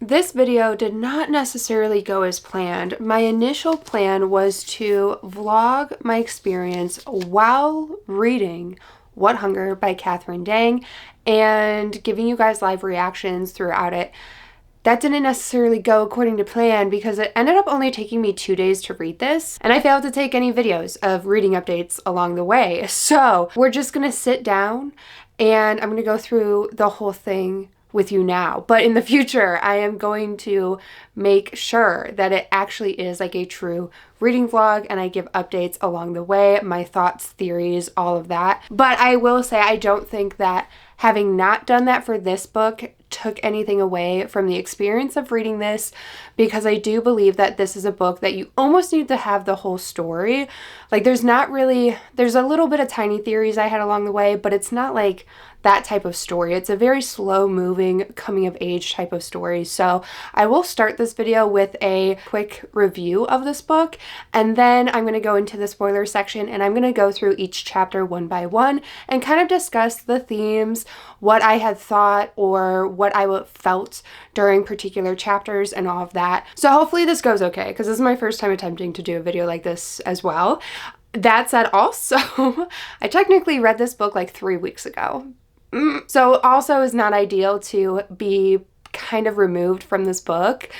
This video did not necessarily go as planned. My initial plan was to vlog my experience while reading What Hunger by Kathryn Dang and giving you guys live reactions throughout it. That didn't necessarily go according to plan because it ended up only taking me 2 days to read this, and I failed to take any videos of reading updates along the way. So we're just gonna sit down and I'm gonna go through the whole thing with you now. But in the future, I am going to make sure that it actually is like a true reading vlog and I give updates along the way, my thoughts, theories, all of that. But I will say I don't think that having not done that for this book took anything away from the experience of reading this, because I do believe that this is a book that you almost need to have the whole story. Like there's a little bit of tiny theories I had along the way, but it's not like that type of story. It's a very slow moving coming of age type of story. So I will start this video with a quick review of this book, and then I'm going to go into the spoiler section and I'm going to go through each chapter one by one and kind of discuss the themes, what I had thought or what I felt during particular chapters and all of that. So hopefully this goes okay, because this is my first time attempting to do a video like this as well. That said, also, I technically read this book like 3 weeks ago. So also is not ideal to be kind of removed from this book,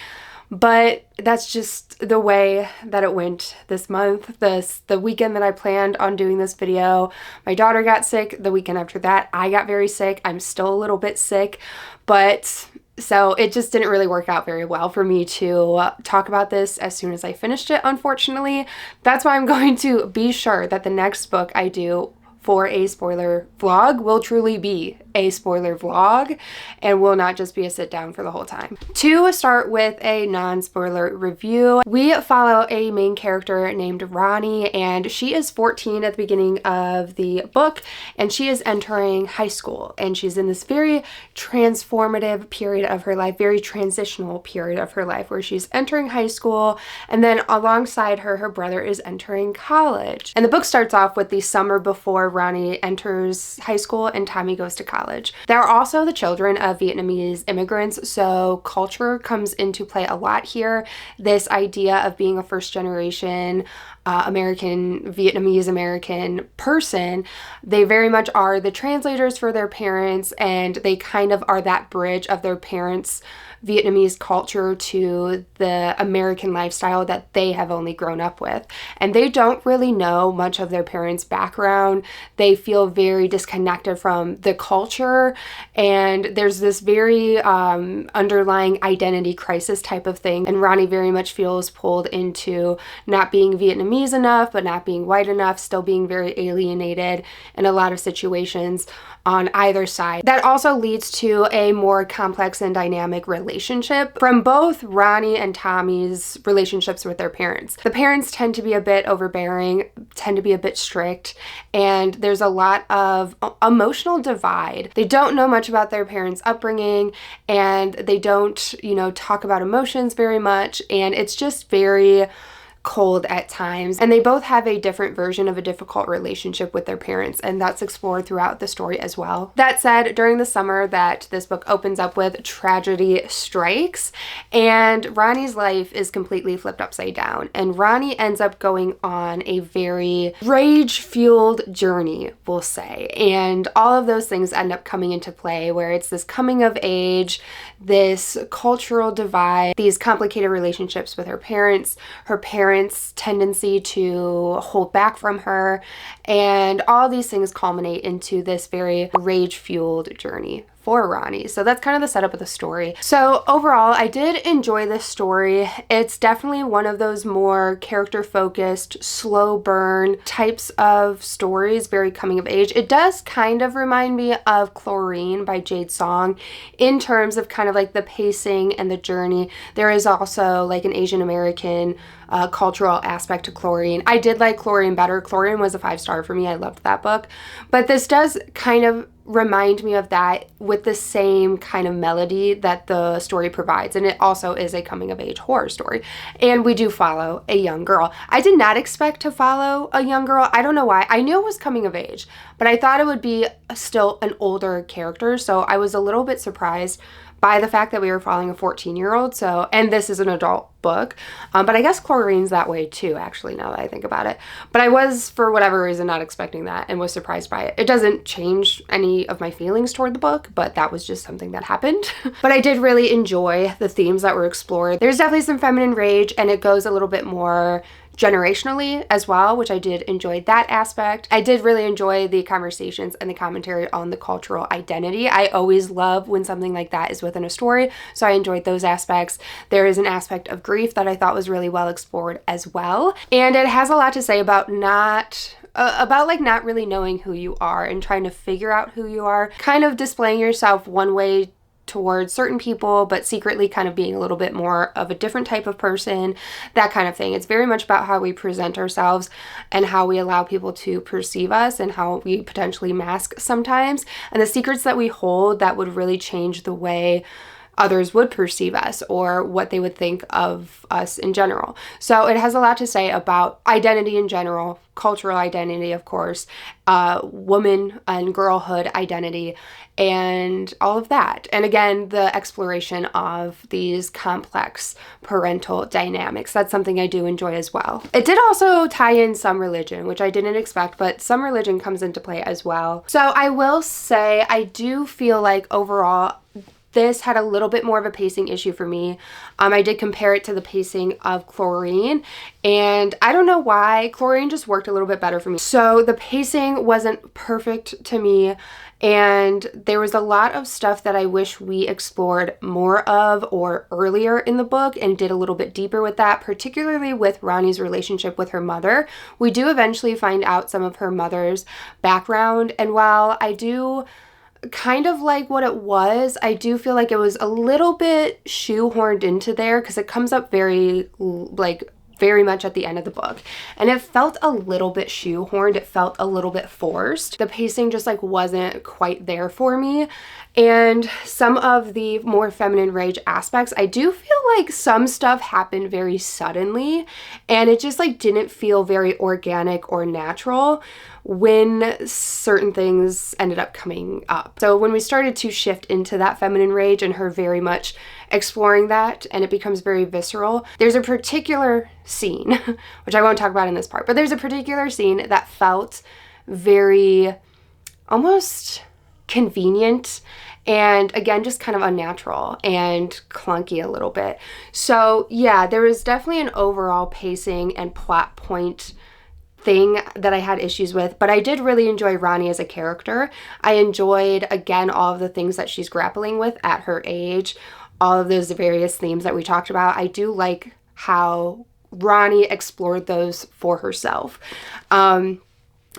but that's just the way that it went this month. The weekend that I planned on doing this video, my daughter got sick. The weekend after that, I got very sick. I'm still a little bit sick, but so it just didn't really work out very well for me to talk about this as soon as I finished it, unfortunately. That's why I'm going to be sure that the next book I do for a spoiler vlog will truly be a spoiler vlog and will not just be a sit down for the whole time. To start with a non-spoiler review, we follow a main character named Ronnie, and she is 14 at the beginning of the book, and she is entering high school, and she's in this very transformative period of her life, very transitional period of her life, where she's entering high school, and then alongside her, her brother is entering college. And the book starts off with the summer before Ronnie enters high school and Tommy goes to college. They're also the children of Vietnamese immigrants, so culture comes into play a lot here. This idea of being a first generation Vietnamese American person, they very much are the translators for their parents, and they kind of are that bridge of their parents' Vietnamese culture to the American lifestyle that they have only grown up with. And they don't really know much of their parents' background. They feel very disconnected from the culture, and there's this very underlying identity crisis type of thing. And Ronnie very much feels pulled into not being Vietnamese enough, but not being white enough, still being very alienated in a lot of situations on either side. That also leads to a more complex and dynamic relationship from both Ronnie and Tommy's relationships with their parents. The parents tend to be a bit overbearing, tend to be a bit strict, and there's a lot of emotional divide. They don't know much about their parents' upbringing, and they don't, talk about emotions very much, and it's just very cold at times. And they both have a different version of a difficult relationship with their parents, and that's explored throughout the story as well. That said, during the summer that this book opens up with, tragedy strikes, and Ronnie's life is completely flipped upside down, and Ronnie ends up going on a very rage-fueled journey, we'll say, and all of those things end up coming into play, where it's this coming of age, this cultural divide, these complicated relationships with her parents tendency to hold back from her, and all these things culminate into this very rage-fueled journey for Ronnie. So that's kind of the setup of the story. So overall, I did enjoy this story. It's definitely one of those more character-focused, slow burn types of stories, very coming of age. It does kind of remind me of Chlorine by Jade Song in terms of kind of like the pacing and the journey. There is also like an Asian American cultural aspect to Chlorine. I did like Chlorine better. Chlorine was a 5-star for me. I loved that book. But this does kind of remind me of that with the same kind of melody that the story provides. And it also is a coming of age horror story. And we do follow a young girl. I did not expect to follow a young girl. I don't know why. I knew it was coming of age, but I thought it would be still an older character. So I was a little bit surprised by the fact that we were following a 14-year-old. So, and this is an adult book, but I guess Chlorine's that way too, actually, now that I think about it. But I was, for whatever reason, not expecting that and was surprised by it. It doesn't change any of my feelings toward the book, but that was just something that happened. But I did really enjoy the themes that were explored. There's definitely some feminine rage, and it goes a little bit more generationally as well, which I did enjoy that aspect. I did really enjoy the conversations and the commentary on the cultural identity. I always love when something like that is within a story, so I enjoyed those aspects. There is an aspect of grief that I thought was really well explored as well, and it has a lot to say about not really knowing who you are and trying to figure out who you are, kind of displaying yourself one way towards certain people, but secretly kind of being a little bit more of a different type of person, that kind of thing. It's very much about how we present ourselves and how we allow people to perceive us and how we potentially mask sometimes, and the secrets that we hold that would really change the way others would perceive us or what they would think of us in general. So it has a lot to say about identity in general, cultural identity, of course, woman and girlhood identity, and all of that. And again, the exploration of these complex parental dynamics. That's something I do enjoy as well. It did also tie in some religion, which I didn't expect, but some religion comes into play as well. So I will say I do feel like overall this had a little bit more of a pacing issue for me. I did compare it to the pacing of Chlorine, and I don't know why. Chlorine just worked a little bit better for me. So the pacing wasn't perfect to me, and there was a lot of stuff that I wish we explored more of or earlier in the book and did a little bit deeper with that, particularly with Ronnie's relationship with her mother. We do eventually find out some of her mother's background, and while I do kind of like what it was, I do feel like it was a little bit shoehorned into there because it comes up very much at the end of the book, and it felt a little bit shoehorned. It felt a little bit forced. The pacing just wasn't quite there for me. And some of the more feminine rage aspects, I do feel like some stuff happened very suddenly, and it just didn't feel very organic or natural when certain things ended up coming up. So when we started to shift into that feminine rage and her very much exploring that, and it becomes very visceral, there's a particular scene, which I won't talk about in this part, but there's a particular scene that felt very almost convenient, and again, just kind of unnatural and clunky a little bit. So yeah, there was definitely an overall pacing and plot point thing that I had issues with, but I did really enjoy Ronnie as a character. I enjoyed, again, all of the things that she's grappling with at her age, all of those various themes that we talked about. I do like how Ronnie explored those for herself.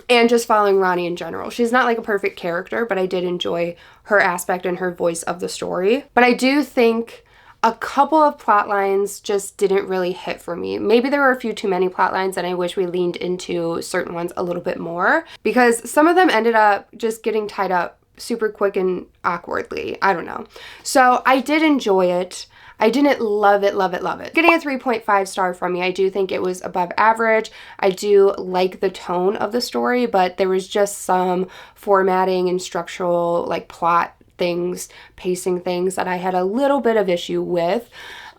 And just following Ronnie in general. She's not a perfect character, but I did enjoy her aspect and her voice of the story. But I do think a couple of plot lines just didn't really hit for me. Maybe there were a few too many plot lines, and I wish we leaned into certain ones a little bit more, because some of them ended up just getting tied up super quick and awkwardly. I don't know. So I did enjoy it. I didn't love it. Getting a 3.5 star from me. I do think it was above average. I do like the tone of the story, but there was just some formatting and structural plot things, pacing things that I had a little bit of issue with.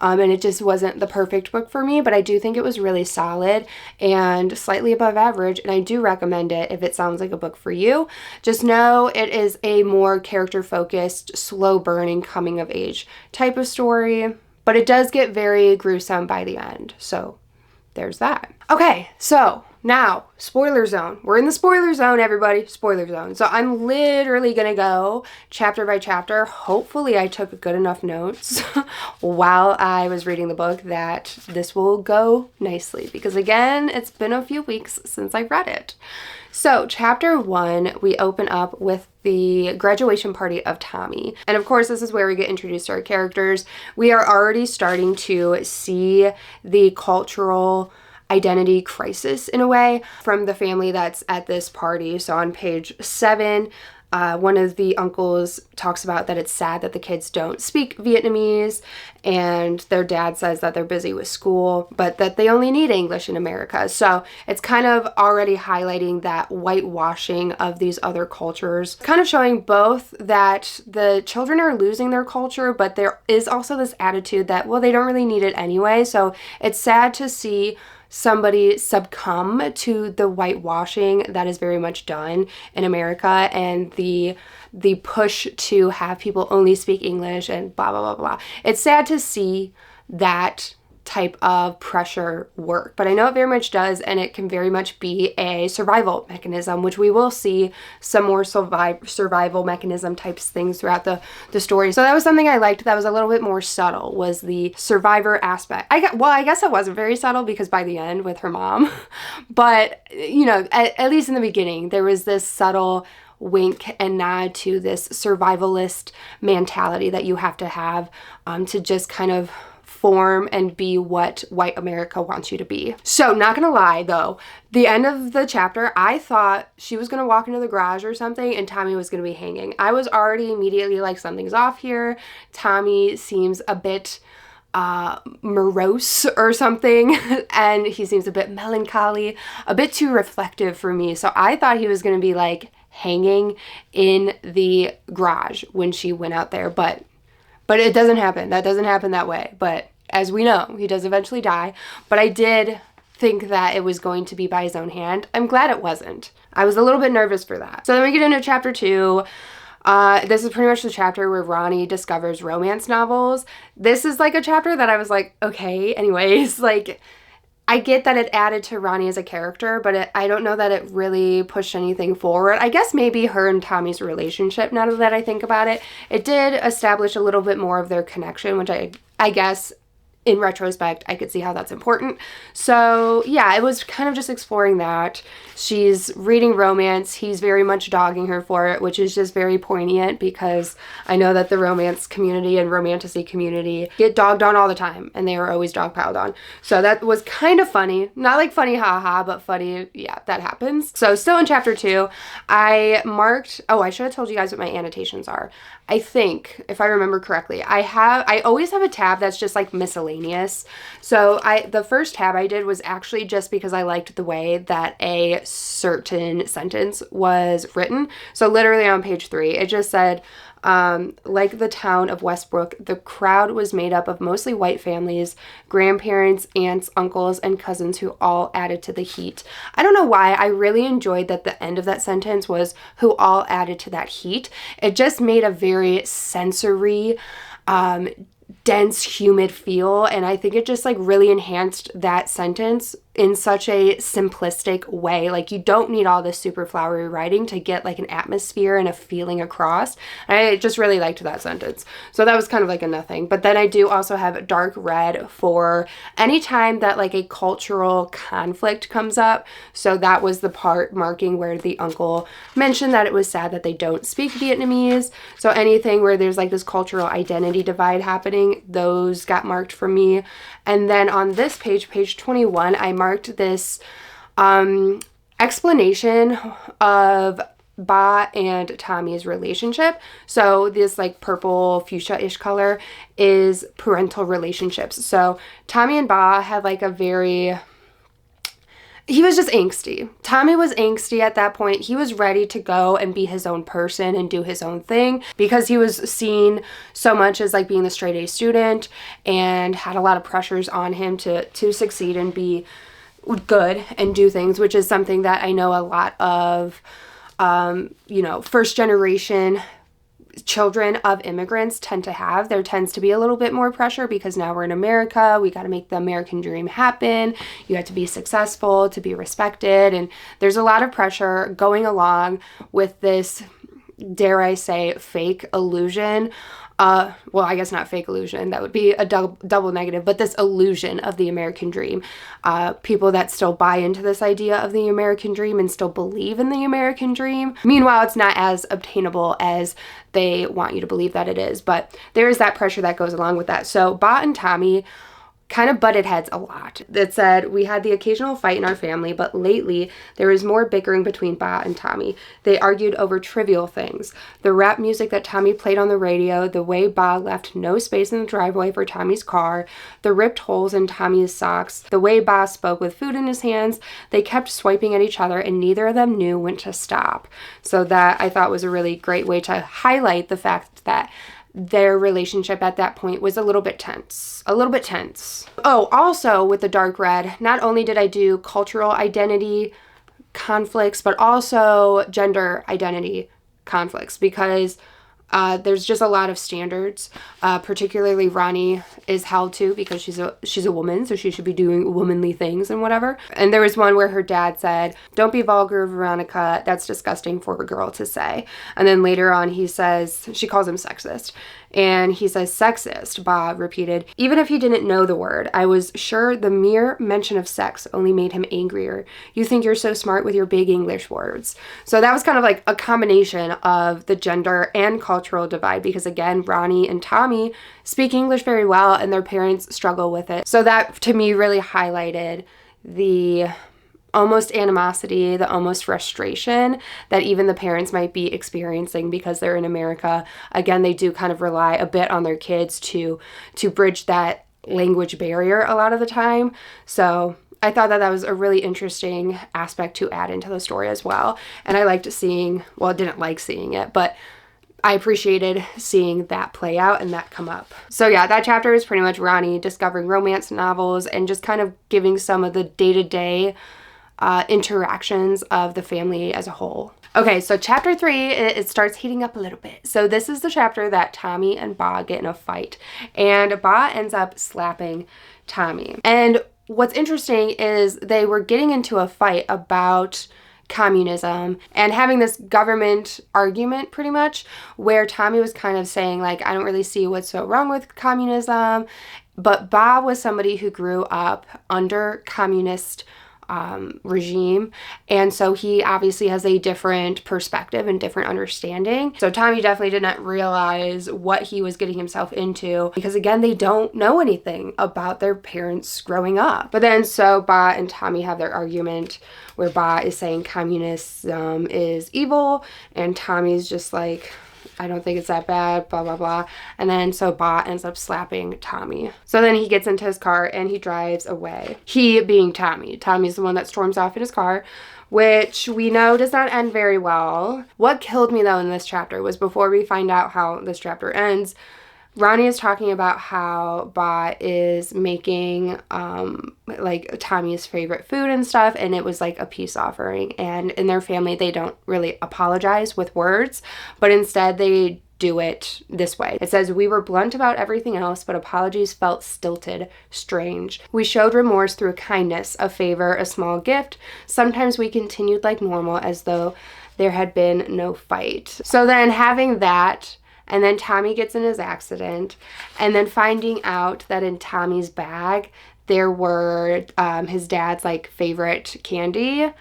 And it just wasn't the perfect book for me, but I do think it was really solid and slightly above average, and I do recommend it if it sounds like a book for you. Just know it is a more character-focused, slow-burning, coming-of-age type of story, but it does get very gruesome by the end, so there's that. Okay, so now, spoiler zone. We're in the spoiler zone, everybody. Spoiler zone. So I'm literally gonna go chapter by chapter. Hopefully I took good enough notes while I was reading the book that this will go nicely, because again, it's been a few weeks since I read it. So chapter 1, we open up with the graduation party of Tommy. And of course, this is where we get introduced to our characters. We are already starting to see the cultural identity crisis in a way from the family that's at this party. So on page 7, One of the uncles talks about that it's sad that the kids don't speak Vietnamese, and their dad says that they're busy with school, but that they only need English in America. So it's kind of already highlighting that whitewashing of these other cultures, kind of showing both that the children are losing their culture, but there is also this attitude that, well, they don't really need it anyway. So it's sad to see somebody succumb to the whitewashing that is very much done in America, and the push to have people only speak English and blah blah blah blah. It's sad to see that type of pressure work, but I know it very much does, and it can very much be a survival mechanism, which we will see some more survival mechanism types things throughout the story. So that was something I liked that was a little bit more subtle, was the survivor aspect. I guess it wasn't very subtle because by the end with her mom, but you know, at least in the beginning, there was this subtle wink and nod to this survivalist mentality that you have to just kind of form and be what white America wants you to be. So not gonna lie though, the end of the chapter, I thought she was gonna walk into the garage or something and Tommy was gonna be hanging. I was already immediately like, something's off here. Tommy seems a bit morose or something, and he seems a bit melancholy, a bit too reflective for me. So I thought he was gonna be like hanging in the garage when she went out there, but it doesn't happen. That doesn't happen that way. But as we know, he does eventually die. But I did think that it was going to be by his own hand. I'm glad it wasn't. I was a little bit nervous for that. So then we get into chapter 2. This is pretty much the chapter where Ronnie discovers romance novels. This is like a chapter that I was like, okay, anyways, like, I get that it added to Ronnie as a character, but I don't know that it really pushed anything forward. I guess maybe her and Tommy's relationship, now that I think about it, it did establish a little bit more of their connection, which I guess in retrospect, I could see how that's important. So yeah, it was kind of just exploring that. She's reading romance. He's very much dogging her for it, which is just very poignant because I know that the romance community and romantasy community get dogged on all the time, and they are always dogpiled on. So that was kind of funny. Not like funny haha, but funny, yeah, that happens. So still in chapter 2, I marked, I should have told you guys what my annotations are. I think, if I remember correctly, I always have a tab that's just like miscellaneous. So the first tab I did was actually just because I liked the way that a certain sentence was written. So literally on page 3, it just said, like the town of Westbrook, the crowd was made up of mostly white families, grandparents, aunts, uncles, and cousins who all added to the heat. I don't know why, I really enjoyed that the end of that sentence was who all added to that heat. It just made a very sensory, dense, humid feel, and I think it just like really enhanced that sentence in such a simplistic way. Like, you don't need all this super flowery writing to get like an atmosphere and a feeling across. And I just really liked that sentence. So that was kind of like a nothing. But then I do also have dark red for any time that like a cultural conflict comes up. So that was the part marking where the uncle mentioned that it was sad that they don't speak Vietnamese. So anything where there's like this cultural identity divide happening, those got marked for me. And then on this page, page 21, I marked this explanation of Ba and Tommy's relationship. So this like purple fuchsia-ish color is parental relationships. So Tommy and Ba had like he was just angsty. Tommy was angsty at that point. He was ready to go and be his own person and do his own thing because he was seen so much as like being the straight A student and had a lot of pressures on him to succeed and be good and do things, which is something that I know a lot of, first generation children of immigrants tend to have. There tends to be a little bit more pressure because now we're in America. We got to make the American dream happen. You have to be successful to be respected. And there's a lot of pressure going along with this, dare I say, fake illusion. Well, I guess not fake illusion. That would be a double negative, but this illusion of the American dream. People that still buy into this idea of the American dream and still believe in the American dream. Meanwhile, it's not as obtainable as they want you to believe that it is, but there is that pressure that goes along with that. So Ba and Tommy kind of butted heads a lot. It said, we had the occasional fight in our family, but lately there was more bickering between Ba and Tommy. They argued over trivial things. The rap music that Tommy played on the radio, the way Ba left no space in the driveway for Tommy's car, the ripped holes in Tommy's socks, the way Ba spoke with food in his hands. They kept swiping at each other and neither of them knew when to stop. So that I thought was a really great way to highlight the fact that their relationship at that point was a little bit tense. Oh, also with the dark red, not only did I do cultural identity conflicts, but also gender identity conflicts, because there's just a lot of standards, particularly Ronnie is held to because she's a woman, so she should be doing womanly things and whatever. And there was one where her dad said, "Don't be vulgar, Veronica. That's disgusting for a girl to say." And then later on he says, she calls him sexist. And he says, "Sexist," Ba repeated. Even if he didn't know the word, I was sure the mere mention of sex only made him angrier. "You think you're so smart with your big English words." So that was kind of like a combination of the gender and cultural divide, because again, Ronnie and Tommy speak English very well and their parents struggle with it. So that to me really highlighted the almost animosity, the almost frustration that even the parents might be experiencing because they're in America. Again, they do kind of rely a bit on their kids to bridge that language barrier a lot of the time. So I thought that was a really interesting aspect to add into the story as well. And I liked seeing, well, I didn't like seeing it, but I appreciated seeing that play out and that come up. So yeah, that chapter is pretty much Ronnie discovering romance novels and just kind of giving some of the day-to-day interactions of the family as a whole. Okay, so chapter 3, it starts heating up a little bit. So this is the chapter that Tommy and Ba get in a fight, and Ba ends up slapping Tommy. And what's interesting is they were getting into a fight about communism and having this government argument pretty much, where Tommy was kind of saying like, I don't really see what's so wrong with communism, but Ba was somebody who grew up under communist regime, and so he obviously has a different perspective and different understanding. So Tommy definitely did not realize what he was getting himself into, because again, they don't know anything about their parents growing up. But then so Ba and Tommy have their argument where Ba is saying communism is evil and Tommy's just like, I don't think it's that bad, blah, blah, blah. And then so Ba ends up slapping Tommy. So then he gets into his car and he drives away. He being Tommy. Tommy's the one that storms off in his car, which we know does not end very well. What killed me though in this chapter was, before we find out how this chapter ends, Ronnie is talking about how Ba is making like Tommy's favorite food and stuff, and it was like a peace offering. And in their family, they don't really apologize with words, but instead they do it this way. It says, "We were blunt about everything else, but apologies felt stilted, strange. We showed remorse through kindness, a favor, a small gift. Sometimes we continued like normal, as though there had been no fight." So then having that, and then Tommy gets in his accident, and then finding out that in Tommy's bag there were his dad's like favorite candy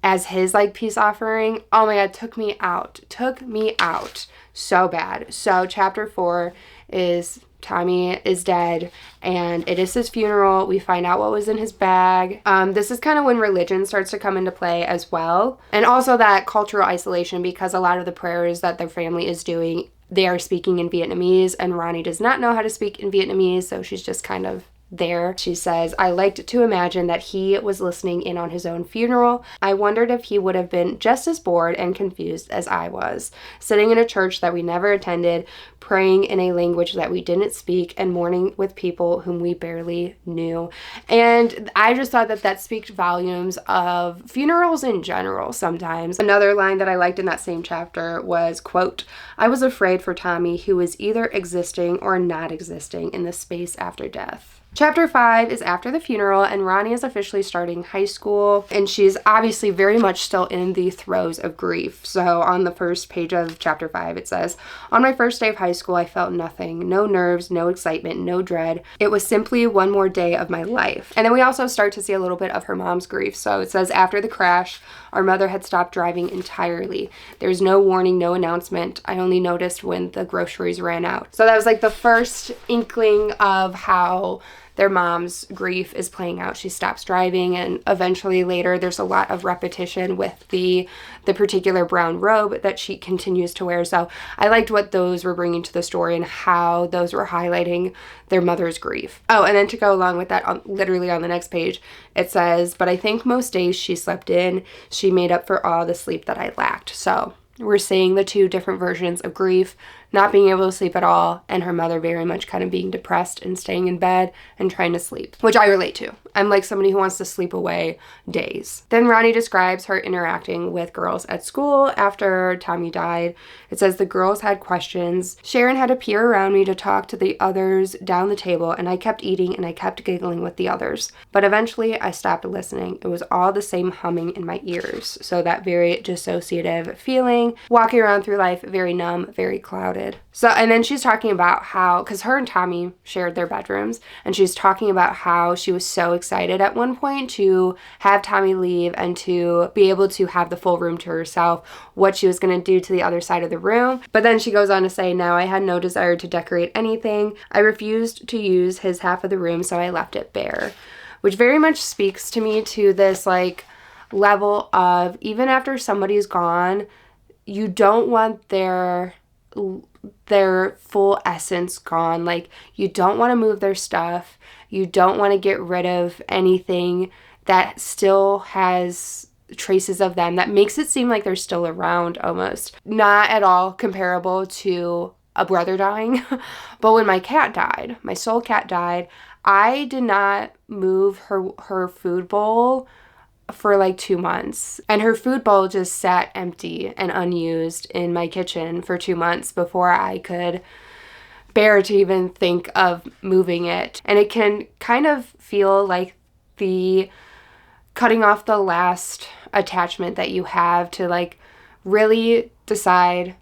as his like peace offering. Oh my god, took me out so bad. So chapter 4 is Tommy is dead and it is his funeral. We find out what was in his bag. This is kind of when religion starts to come into play as well, and also that cultural isolation, because a lot of the prayers that their family is doing, they are speaking in Vietnamese, and Ronnie does not know how to speak in Vietnamese, so she's just kind of there. She says, "I liked to imagine that he was listening in on his own funeral. I wondered if he would have been just as bored and confused as I was, sitting in a church that we never attended, praying in a language that we didn't speak, and mourning with people whom we barely knew." And I just thought that that speaks volumes of funerals in general sometimes. Another line that I liked in that same chapter was, quote, "I was afraid for Tommy, who was either existing or not existing in the space after death." Chapter 5 is after the funeral, and Ronnie is officially starting high school, and she's obviously very much still in the throes of grief. So on the first page of chapter 5, it says, "On my first day of high school, I felt nothing, no nerves, no excitement, no dread. It was simply one more day of my life." And then we also start to see a little bit of her mom's grief. So it says, "After the crash, our mother had stopped driving entirely. There's no warning, no announcement. I only noticed when the groceries ran out." So that was like the first inkling of how their mom's grief is playing out. She stops driving, and eventually later there's a lot of repetition with the particular brown robe that she continues to wear. So I liked what those were bringing to the story and how those were highlighting their mother's grief. Oh, and then to go along with that, literally on the next page, it says, but I think most days she slept in, she made up for all the sleep that I lacked. So we're seeing the two different versions of grief, not being able to sleep at all, and her mother very much kind of being depressed and staying in bed and trying to sleep, which I relate to. I'm like somebody who wants to sleep away days. Then Ronnie describes her interacting with girls at school after Tommy died. It says, the girls had questions. Sharon had to peer around me to talk to the others down the table, and I kept eating and I kept giggling with the others. But eventually I stopped listening. It was all the same humming in my ears. So that very dissociative feeling, walking around through life very numb, very clouded. So, and then she's talking about how, because her and Tommy shared their bedrooms, and she's talking about how she was so excited at one point to have Tommy leave and to be able to have the full room to herself, what she was going to do to the other side of the room. But then she goes on to say, now I had no desire to decorate anything. I refused to use his half of the room, so I left it bare, which very much speaks to me to this like level of, even after somebody's gone, you don't want their full essence gone. Like, you don't want to move their stuff. You don't want to get rid of anything that still has traces of them, that makes it seem like they're still around almost. Not at all comparable to a brother dying. But when my cat died, my soul cat died, I did not move her food bowl for like 2 months, and her food bowl just sat empty and unused in my kitchen for 2 months before I could bear to even think of moving it. And it can kind of feel like the cutting off the last attachment that you have to like really decide,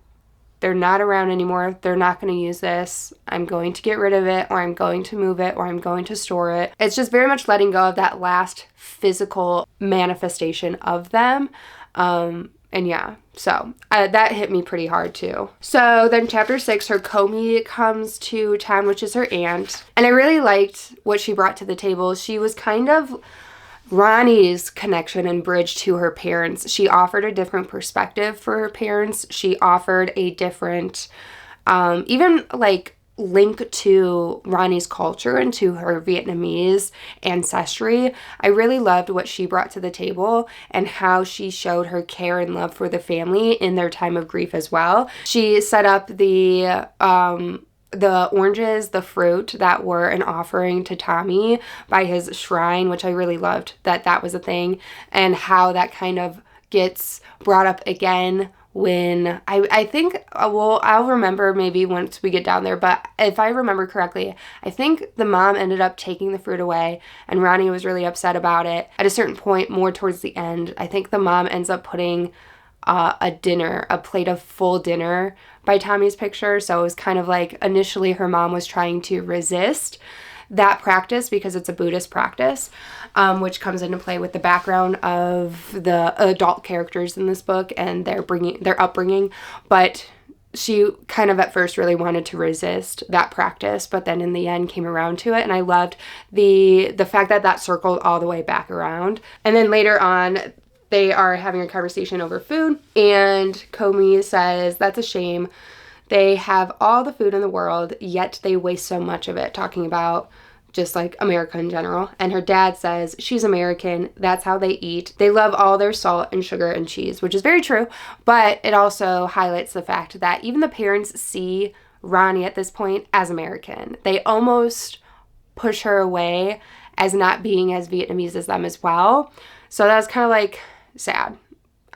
they're not around anymore, they're not going to use this, I'm going to get rid of it, or I'm going to move it, or I'm going to store it. It's just very much letting go of that last physical manifestation of them. And yeah, so that hit me pretty hard too. So then chapter 6, her Comey comes to town, which is her aunt. And I really liked what she brought to the table. She was kind of Ronnie's connection and bridge to her parents. She offered a different perspective for her parents. She offered a different, even like link to Ronnie's culture and to her Vietnamese ancestry. I really loved what she brought to the table and how she showed her care and love for the family in their time of grief as well. She set up the oranges, the fruit that were an offering to Tommy by his shrine, which I really loved that was a thing, and how that kind of gets brought up again when I think, well, I'll remember maybe once we get down there, but if I remember correctly, I think the mom ended up taking the fruit away, and Ronnie was really upset about it. At a certain point, more towards the end, I think the mom ends up putting a plate of full dinner by Tommy's picture. So it was kind of like, initially her mom was trying to resist that practice because it's a Buddhist practice, which comes into play with the background of the adult characters in this book and their upbringing. But she kind of at first really wanted to resist that practice, but then in the end came around to it. And I loved the fact that circled all the way back around. And then later on, they are having a conversation over food, and Comey says, that's a shame. They have all the food in the world, yet they waste so much of it, talking about just like America in general. And her dad says, she's American, that's how they eat. They love all their salt and sugar and cheese, which is very true, but it also highlights the fact that even the parents see Ronnie at this point as American. They almost push her away as not being as Vietnamese as them as well. So that was kind of like sad,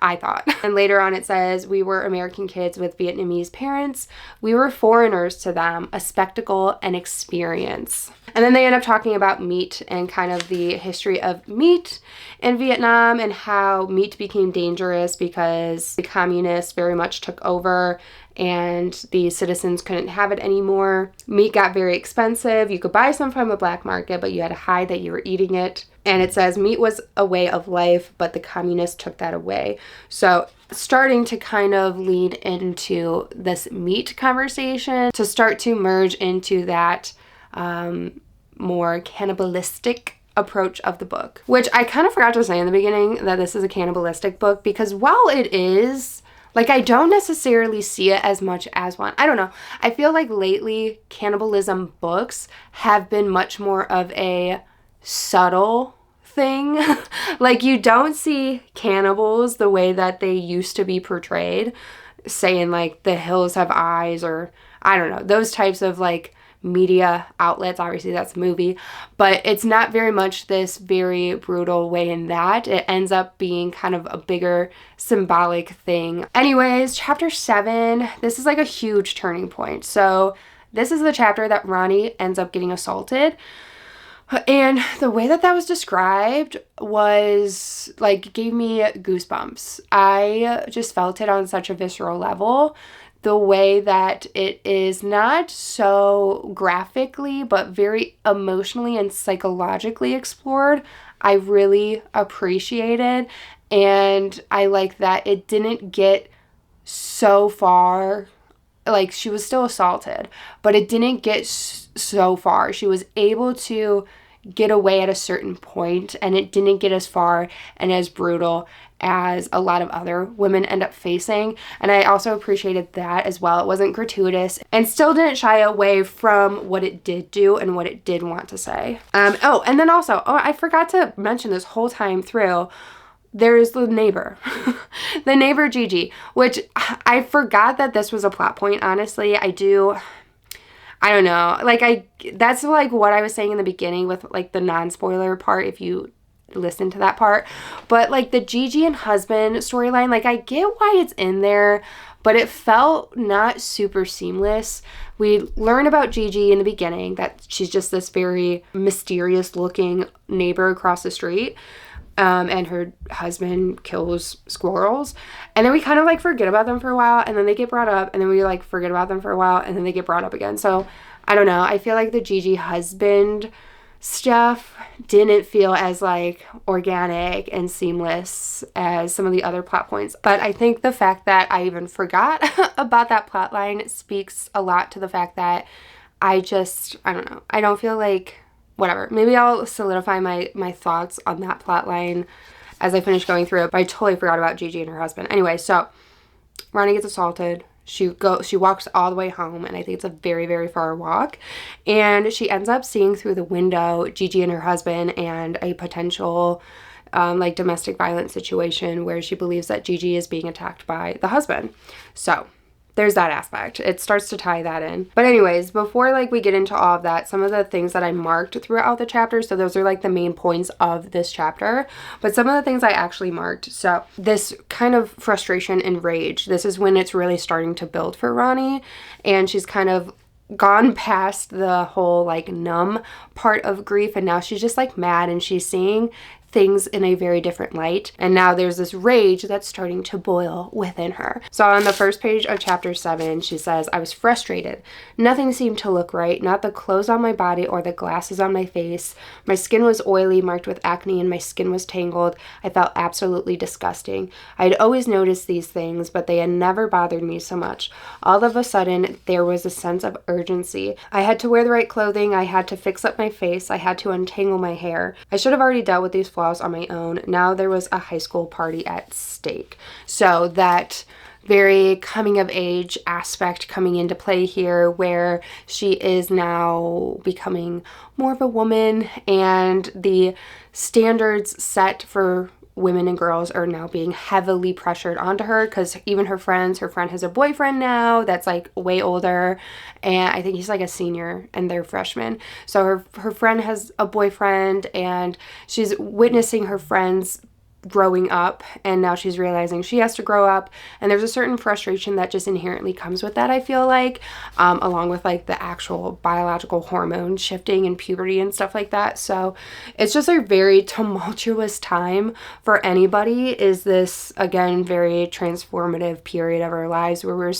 I thought. And later on it says, we were American kids with Vietnamese parents. We were foreigners to them, a spectacle and experience. And then they end up talking about meat and kind of the history of meat in Vietnam and how meat became dangerous because the communists very much took over and the citizens couldn't have it anymore. Meat got very expensive. You could buy some from the black market, but you had to hide that you were eating it. And it says meat was a way of life, but the communists took that away. So starting to kind of lead into this meat conversation, to start to merge into that more cannibalistic approach of the book, which I kind of forgot to say in the beginning that this is a cannibalistic book, because while it is, like, I don't necessarily see it as much as one. I don't know. I feel like lately cannibalism books have been much more of a subtle thing. Like, you don't see cannibals the way that they used to be portrayed, saying like The Hills Have Eyes, or I don't know, those types of like media outlets. Obviously that's a movie, but it's not very much this very brutal way in that. It ends up being kind of a bigger symbolic thing. Anyways, chapter 7, this is like a huge turning point. So this is the chapter that Ronnie ends up getting assaulted. And the way that was described was like, gave me goosebumps. I just felt it on such a visceral level. The way that it is not so graphically, but very emotionally and psychologically explored, I really appreciated. And I like that it didn't get so far. Like, she was still assaulted, but it didn't get so far. She was able to get away at a certain point, and it didn't get as far and as brutal as a lot of other women end up facing. And I also appreciated that as well. It wasn't gratuitous and still didn't shy away from what it did do and what it did want to say. And then also, I forgot to mention this whole time through, there's the neighbor, the neighbor Gigi, which I forgot that this was a plot point, honestly. I don't know. Like, that's like what I was saying in the beginning with like the non-spoiler part, if you listen to that part. But like the Gigi and husband storyline, like I get why it's in there, but it felt not super seamless. We learn about Gigi in the beginning, that she's just this very mysterious looking neighbor across the street. And her husband kills squirrels. And then we kind of like forget about them for a while, and then they get brought up, and then we like forget about them for a while, and then they get brought up again. So I don't know. I feel like the Gigi husband stuff didn't feel as like organic and seamless as some of the other plot points. But I think the fact that I even forgot about that plot line speaks a lot to the fact that I don't know. I don't feel like, whatever. Maybe I'll solidify my thoughts on that plot line as I finish going through it. But I totally forgot about Gigi and her husband. Anyway, so Ronnie gets assaulted. She walks all the way home, and I think it's a very, very far walk. And she ends up seeing through the window Gigi and her husband and a potential like domestic violence situation where she believes that Gigi is being attacked by the husband. So there's that aspect. It starts to tie that in. But anyways, before like we get into all of that, some of the things that I marked throughout the chapter, so those are like the main points of this chapter, but some of the things I actually marked. So this kind of frustration and rage, this is when it's really starting to build for Ronnie, and she's kind of gone past the whole like numb part of grief, and now she's just like mad, and she's seeing things in a very different light. And now there's this rage that's starting to boil within her. So on the first page of chapter 7, she says, "I was frustrated. Nothing seemed to look right, not the clothes on my body or the glasses on my face. My skin was oily, marked with acne, and my skin was tangled. I felt absolutely disgusting. I had always noticed these things, but they had never bothered me so much. All of a sudden, there was a sense of urgency. I had to wear the right clothing. I had to fix up my face. I had to untangle my hair. I should have already dealt with these flaws on my own. Now there was a high school party at stake." So that very coming of age aspect coming into play here, where she is now becoming more of a woman, and the standards set for women and girls are now being heavily pressured onto her, because even her friend has a boyfriend now that's like way older, and I think he's like a senior and they're freshmen. So her friend has a boyfriend, and she's witnessing her friends growing up, and now she's realizing she has to grow up, and there's a certain frustration that just inherently comes with that, I feel like, along with like the actual biological hormone shifting and puberty and stuff like that. So it's just a very tumultuous time for anybody. Is this, again, very transformative period of our lives where we're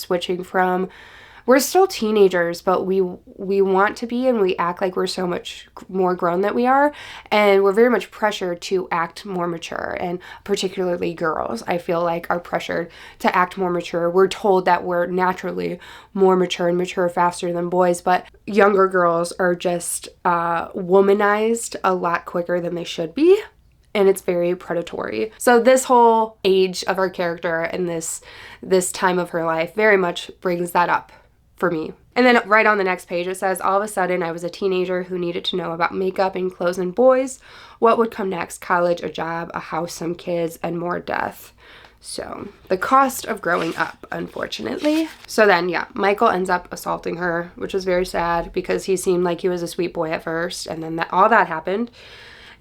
we're still teenagers, but we want to be, and we act like we're so much more grown than we are, and we're very much pressured to act more mature, and particularly girls, I feel like, are pressured to act more mature. We're told that we're naturally more mature and mature faster than boys, but younger girls are just womanized a lot quicker than they should be. And it's very predatory. So this whole age of our character and this time of her life very much brings that up for me. And then right on the next page it says, all of a sudden I was a teenager who needed to know about makeup and clothes and boys. What would come next? College, a job, a house, some kids, and more death. So the cost of growing up, unfortunately. So then, yeah, Michael ends up assaulting her, which was very sad because he seemed like he was a sweet boy at first. And then all that happened.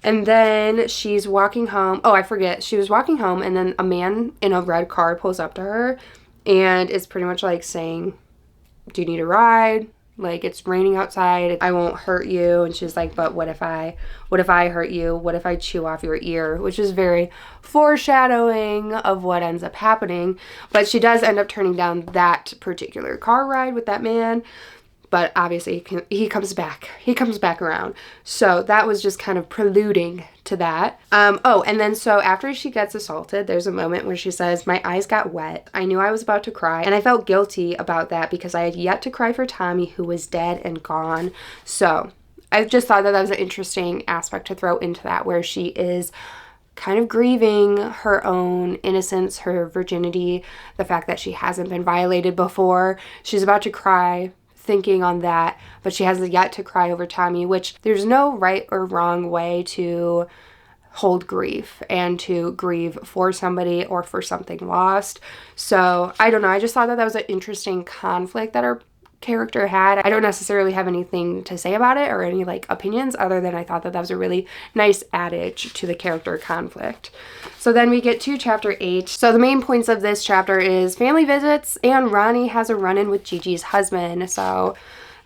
And then she's walking home. Oh, I forget. She was walking home, and then a man in a red car pulls up to her and is pretty much like saying, do you need a ride? Like, it's raining outside. I won't hurt you. And she's like, but what if I hurt you? What if I chew off your ear? Which is very foreshadowing of what ends up happening. But she does end up turning down that particular car ride with that man. But obviously he comes back. He comes back around. So that was just kind of preluding to that. Oh, and then so after she gets assaulted, there's a moment where she says, my eyes got wet. I knew I was about to cry, and I felt guilty about that because I had yet to cry for Tommy, who was dead and gone. So I just thought that was an interesting aspect to throw into that, where she is kind of grieving her own innocence, her virginity, the fact that she hasn't been violated before. She's about to cry, thinking on that, but she has yet to cry over Tommy, which there's no right or wrong way to hold grief and to grieve for somebody or for something lost. So I don't know, I just thought that was an interesting conflict that our character had. I don't necessarily have anything to say about it or any like opinions, other than I thought that was a really nice adage to the character conflict. So then we get to chapter 8. So the main points of this chapter is family visits, and Ronnie has a run-in with Gigi's husband. So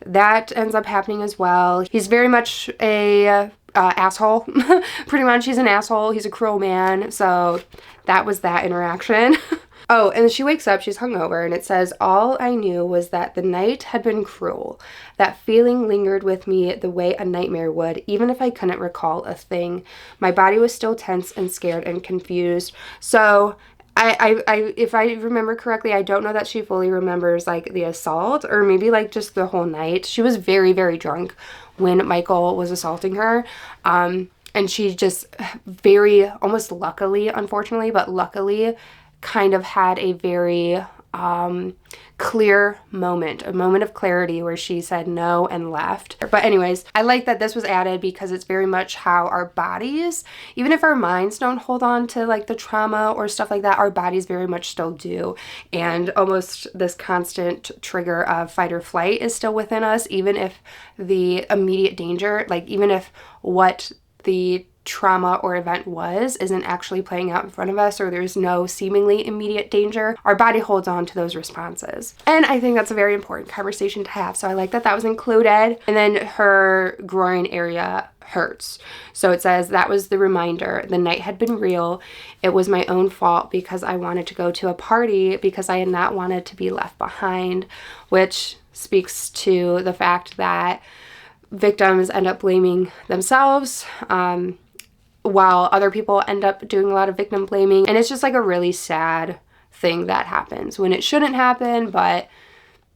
that ends up happening as well. He's very much a asshole. Pretty much he's an asshole. He's a cruel man. So that was that interaction. Oh, and she wakes up, she's hungover, and it says, all I knew was that the night had been cruel. That feeling lingered with me the way a nightmare would, even if I couldn't recall a thing. My body was still tense and scared and confused. So I if I remember correctly, I don't know that she fully remembers like the assault, or maybe like just the whole night. She was very, very drunk when Michael was assaulting her. And she just very, almost luckily, unfortunately, but luckily, kind of had a very clear moment, a moment of clarity where she said no and left. But anyways, I like that this was added because it's very much how our bodies, even if our minds don't hold on to like the trauma or stuff like that, our bodies very much still do. And almost this constant trigger of fight or flight is still within us, even if the immediate danger, like even if what the trauma or event isn't actually playing out in front of us, or there's no seemingly immediate danger, our body holds on to those responses. And I think that's a very important conversation to have. So I like that that was included. And then her groin area hurts. So it says, that was the reminder. The night had been real. It was my own fault because I wanted to go to a party because I had not wanted to be left behind, which speaks to the fact that victims end up blaming themselves, while other people end up doing a lot of victim blaming. And it's just like a really sad thing that happens when it shouldn't happen, but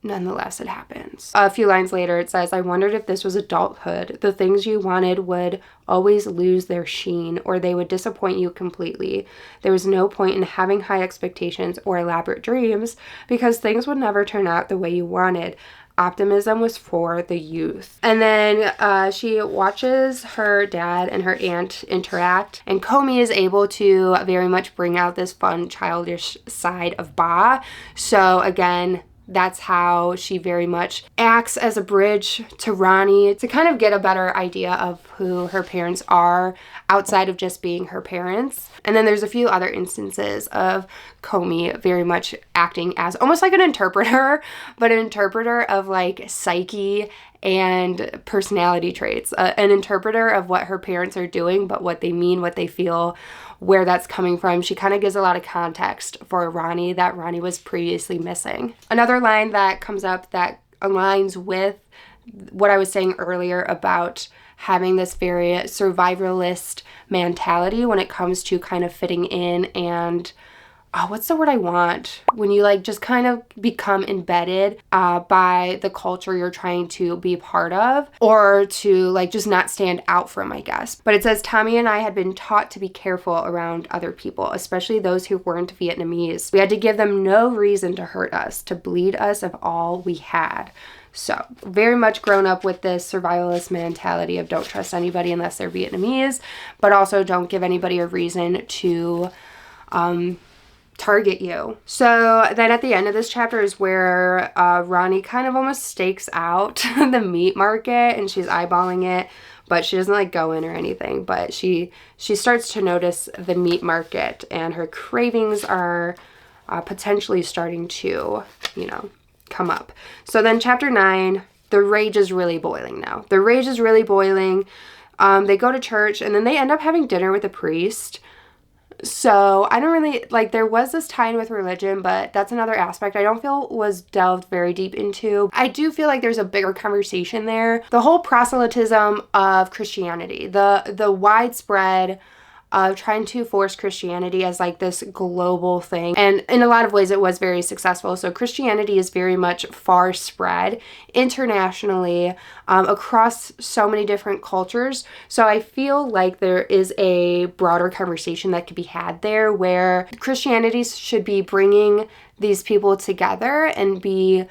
nonetheless it happens. A few lines later it says, I wondered if this was adulthood. The things you wanted would always lose their sheen, or they would disappoint you completely. There was no point in having high expectations or elaborate dreams because things would never turn out the way you wanted. Optimism was for the youth. And then she watches her dad and her aunt interact, and Comey is able to very much bring out this fun, childish side of Ba. So again, that's how she very much acts as a bridge to Ronnie to kind of get a better idea of who her parents are outside of just being her parents. And then there's a few other instances of Comey very much acting as almost like an interpreter, but an interpreter of like psyche and personality traits, an interpreter of what her parents are doing, but what they mean, what they feel, where that's coming from. She kind of gives a lot of context for Ronnie that Ronnie was previously missing. Another line that comes up that aligns with what I was saying earlier about having this very survivalist mentality when it comes to kind of fitting in and what's the word I want? When you like just kind of become embedded by the culture you're trying to be part of, or to like just not stand out from, I guess. But it says, Tommy and I had been taught to be careful around other people, especially those who weren't Vietnamese. We had to give them no reason to hurt us, to bleed us of all we had. So very much grown up with this survivalist mentality of don't trust anybody unless they're Vietnamese, but also don't give anybody a reason to target you. So then at the end of this chapter is where Ronnie kind of almost stakes out the meat market, and she's eyeballing it, but she doesn't like go in or anything, but she starts to notice the meat market, and her cravings are potentially starting to, come up. So then chapter 9, the rage is really boiling now. The rage is really boiling. They go to church, and then they end up having dinner with a priest. So I don't really, there was this tie-in with religion, but that's another aspect I don't feel was delved very deep into. I do feel like there's a bigger conversation there. The whole proselytism of Christianity, the widespread of trying to force Christianity as like this global thing. And in a lot of ways it was very successful. So Christianity is very much far spread internationally across so many different cultures. So I feel like there is a broader conversation that could be had there where Christianity should be bringing these people together and be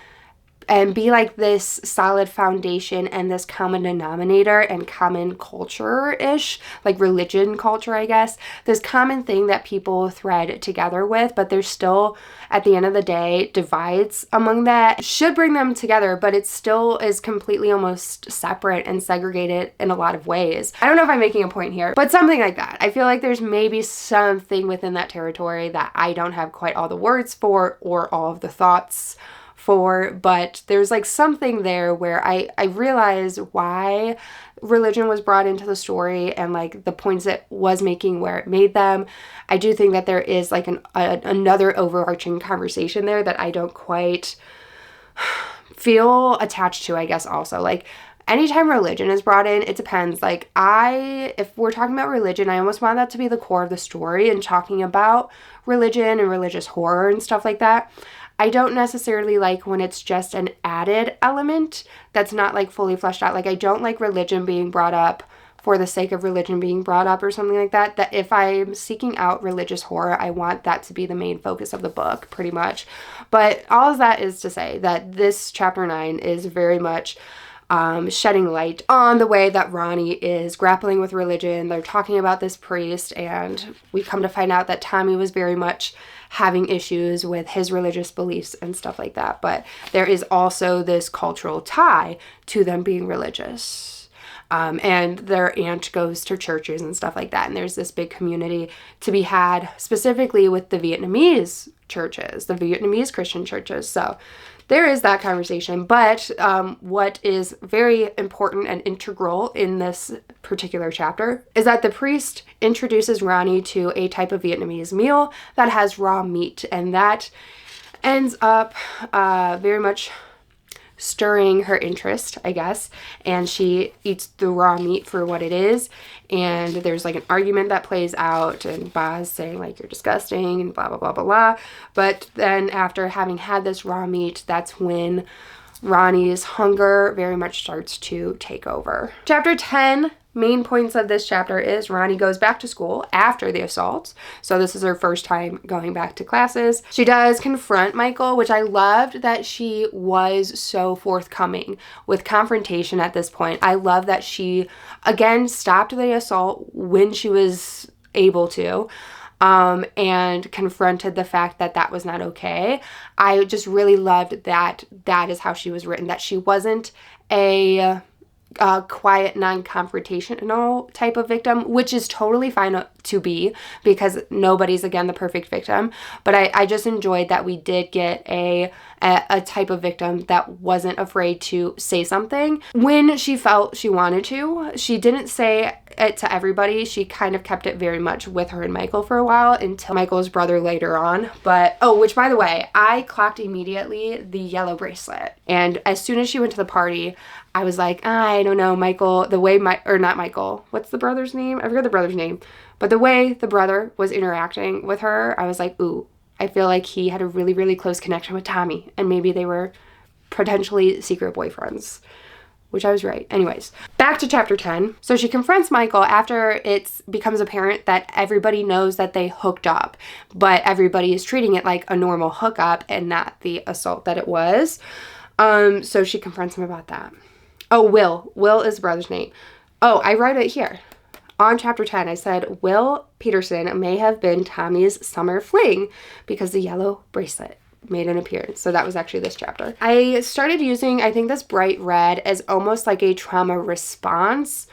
like this solid foundation and this common denominator and common culture-ish, like religion culture, I guess, this common thing that people thread together with, but there's still, at the end of the day, divides among that. Should bring them together, but it still is completely almost separate and segregated in a lot of ways. I don't know if I'm making a point here, but something like that. I feel like there's maybe something within that territory that I don't have quite all the words for or all of the thoughts for, but there's like something there where I realize why religion was brought into the story and like the points it was making where it made them. I do think that there is like another overarching conversation there that I don't quite feel attached to, I guess. Also, like anytime religion is brought in, it depends. Like if we're talking about religion, I almost want that to be the core of the story and talking about religion and religious horror and stuff like that. I don't necessarily like when it's just an added element that's not like fully fleshed out. Like I don't like religion being brought up for the sake of religion being brought up or something like that. That if I'm seeking out religious horror, I want that to be the main focus of the book, pretty much. But all of that is to say that this chapter 9 is very much shedding light on the way that Ronnie is grappling with religion. They're talking about this priest, and we come to find out that Tommy was very much having issues with his religious beliefs and stuff like that. But there is also this cultural tie to them being religious. And their aunt goes to churches and stuff like that. And there's this big community to be had specifically with the Vietnamese churches, the Vietnamese Christian churches. So there is that conversation. But what is very important and integral in this particular chapter is that the priest introduces Ronnie to a type of Vietnamese meal that has raw meat. And that ends up very much stirring her interest, I guess, and she eats the raw meat for what it is, and there's like an argument that plays out, and Ba's saying like you're disgusting and blah blah blah blah blah. But then after having had this raw meat, that's when Ronnie's hunger very much starts to take over. Chapter 10, main points of this chapter is Ronnie goes back to school after the assault. So this is her first time going back to classes. She does confront Michael, which I loved that she was so forthcoming with confrontation at this point. I love that she, again, stopped the assault when she was able to. And confronted the fact that that was not okay. I just really loved that is how she was written, that she wasn't a quiet, non-confrontational type of victim, which is totally fine to be, because nobody's, again, the perfect victim. But I just enjoyed that we did get a type of victim that wasn't afraid to say something when she felt she wanted to. She didn't say it to everybody. She kind of kept it very much with her and Michael for a while, until Michael's brother later on. But, oh, which, by the way, I clocked immediately the yellow bracelet. And as soon as she went to the party, I was like, I don't know, Michael, the way not Michael, what's the brother's name? I forgot the brother's name. But the way the brother was interacting with her, I was like, ooh, I feel like he had a really, really close connection with Tommy, and maybe they were potentially secret boyfriends, which I was right. Anyways, back to chapter 10. So she confronts Michael after it becomes apparent that everybody knows that they hooked up, but everybody is treating it like a normal hookup and not the assault that it was. So she confronts him about that. Oh, Will. Will is the brother's name. Oh, I wrote it here. On chapter 10, I said, Will Peterson may have been Tommy's summer fling because the yellow bracelet made an appearance. So that was actually this chapter. I started using, I think, this bright red as almost like a trauma response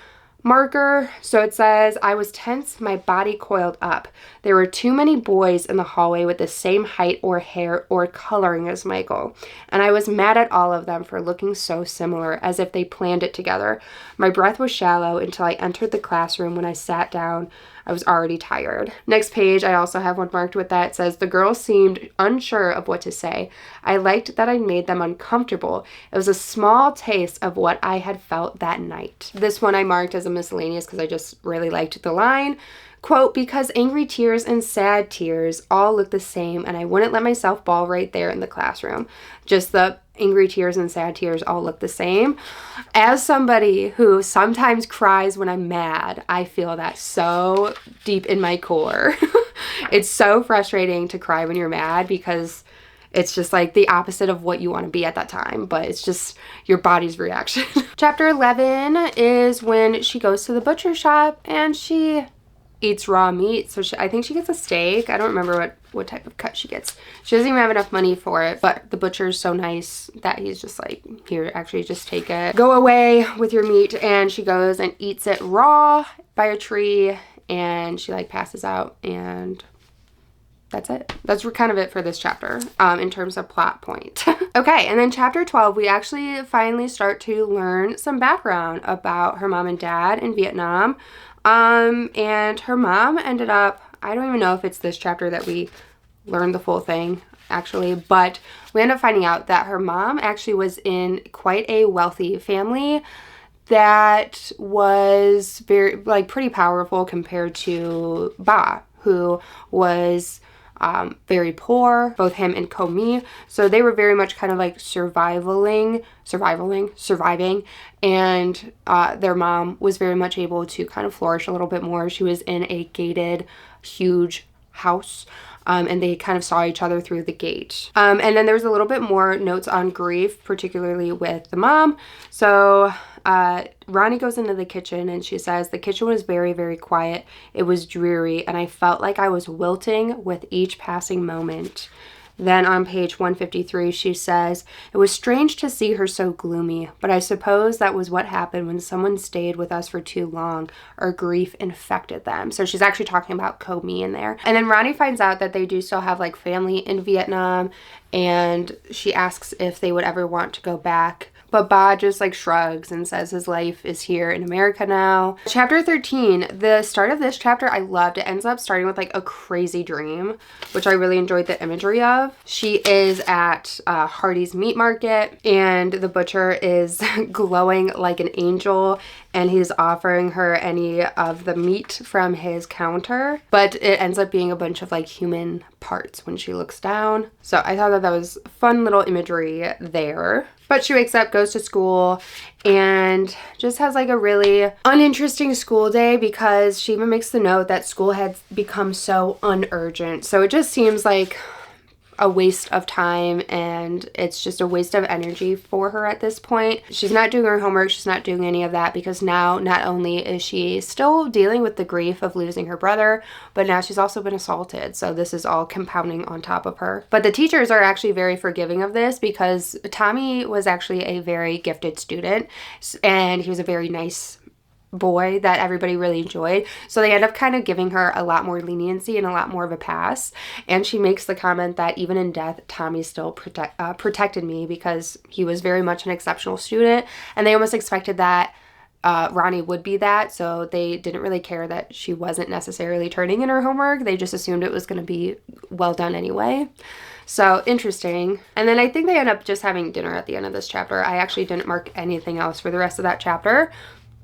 marker. So it says, I was tense, my body coiled up. There were too many boys in the hallway with the same height or hair or coloring as Michael. And I was mad at all of them for looking so similar, as if they planned it together. My breath was shallow until I entered the classroom. When I sat down, I was already tired. Next page, I also have one marked with that. It says, the girls seemed unsure of what to say. I liked that I made them uncomfortable. It was a small taste of what I had felt that night. This one I marked as a miscellaneous because I just really liked the line. Quote, because angry tears and sad tears all look the same, and I wouldn't let myself bawl right there in the classroom. Just the angry tears and sad tears all look the same. As somebody who sometimes cries when I'm mad, I feel that so deep in my core. It's so frustrating to cry when you're mad, because it's just like the opposite of what you want to be at that time, but it's just your body's reaction. Chapter 11 is when she goes to the butcher shop and she eats raw meat. So I think she gets a steak. I don't remember what type of cut she gets. She doesn't even have enough money for it, but the butcher's so nice that he's just like, here, actually just take it. Go away with your meat. And she goes and eats it raw by a tree, and she like passes out, and that's it. That's kind of it for this chapter in terms of plot point. Okay, and then chapter 12, we actually finally start to learn some background about her mom and dad in Vietnam. And her mom ended up, I don't even know if it's this chapter that we learned the full thing, actually, but we end up finding out that her mom actually was in quite a wealthy family that was very, like, pretty powerful compared to Ba, who was very poor, both him and Komi. So they were very much kind of like surviving, and their mom was very much able to kind of flourish a little bit more. She was in a gated, huge house, and they kind of saw each other through the gate. And then there's a little bit more notes on grief, particularly with the mom. So Ronnie goes into the kitchen and she says, the kitchen was very, very quiet. It was dreary, and I felt like I was wilting with each passing moment. Then on page 153, she says, it was strange to see her so gloomy, but I suppose that was what happened when someone stayed with us for too long, or grief infected them. So she's actually talking about Komi in there. And then Ronnie finds out that they do still have like family in Vietnam, and she asks if they would ever want to go back. But Ba just like shrugs and says his life is here in America now. Chapter 13, the start of this chapter I loved. It ends up starting with like a crazy dream, which I really enjoyed the imagery of. She is at Hardee's meat market, and the butcher is glowing like an angel, and he's offering her any of the meat from his counter. But it ends up being a bunch of like human parts when she looks down. So I thought that was fun little imagery there. But she wakes up, goes to school, and just has like a really uninteresting school day, because she even makes the note that school had become so unurgent. So it just seems like a waste of time, and it's just a waste of energy for her at this point. She's not doing her homework, she's not doing any of that, because now not only is she still dealing with the grief of losing her brother, but now she's also been assaulted, so this is all compounding on top of her. But the teachers are actually very forgiving of this, because Tommy was actually a very gifted student, and he was a very nice boy that everybody really enjoyed. So they end up kind of giving her a lot more leniency and a lot more of a pass. And she makes the comment that even in death, Tommy still protected me, because he was very much an exceptional student. And they almost expected that Ronnie would be that. So they didn't really care that she wasn't necessarily turning in her homework. They just assumed it was going to be well done anyway. So interesting. And then I think they end up just having dinner at the end of this chapter. I actually didn't mark anything else for the rest of that chapter.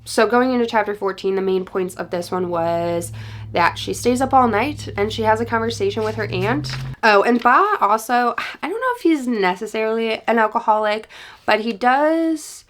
So going into chapter 14, the main points of this one was that she stays up all night and she has a conversation with her aunt. Oh, and Ba also, I don't know if he's necessarily an alcoholic, but he does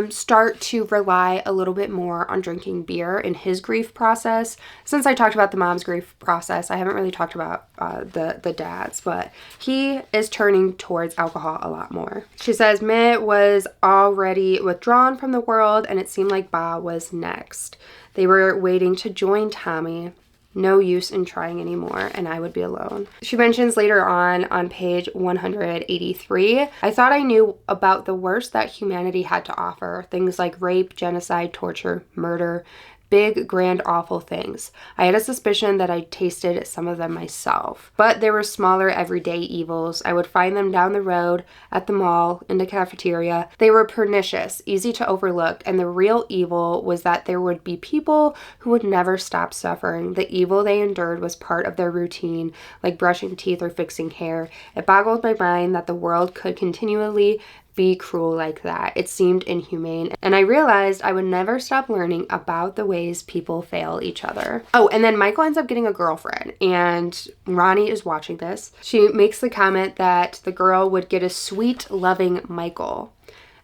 start to rely a little bit more on drinking beer in his grief process. Since I talked about the mom's grief process, I haven't really talked about the dad's, but he is turning towards alcohol a lot more. She says Meh was already withdrawn from the world, and it seemed like Ba was next. They were waiting to join Tommy. No use in trying anymore, and I would be alone. She mentions later on page 183, I thought I knew about the worst that humanity had to offer. Things like rape, genocide, torture, murder. Big, grand, awful things. I had a suspicion that I tasted some of them myself. But there were smaller, everyday evils. I would find them down the road, at the mall, in the cafeteria. They were pernicious, easy to overlook, and the real evil was that there would be people who would never stop suffering. The evil they endured was part of their routine, like brushing teeth or fixing hair. It boggled my mind that the world could continually be cruel like that. It seemed inhumane, and I realized I would never stop learning about the ways people fail each other. Oh, and then Michael ends up getting a girlfriend, and Ronnie is watching this. She makes the comment that the girl would get a sweet, loving Michael.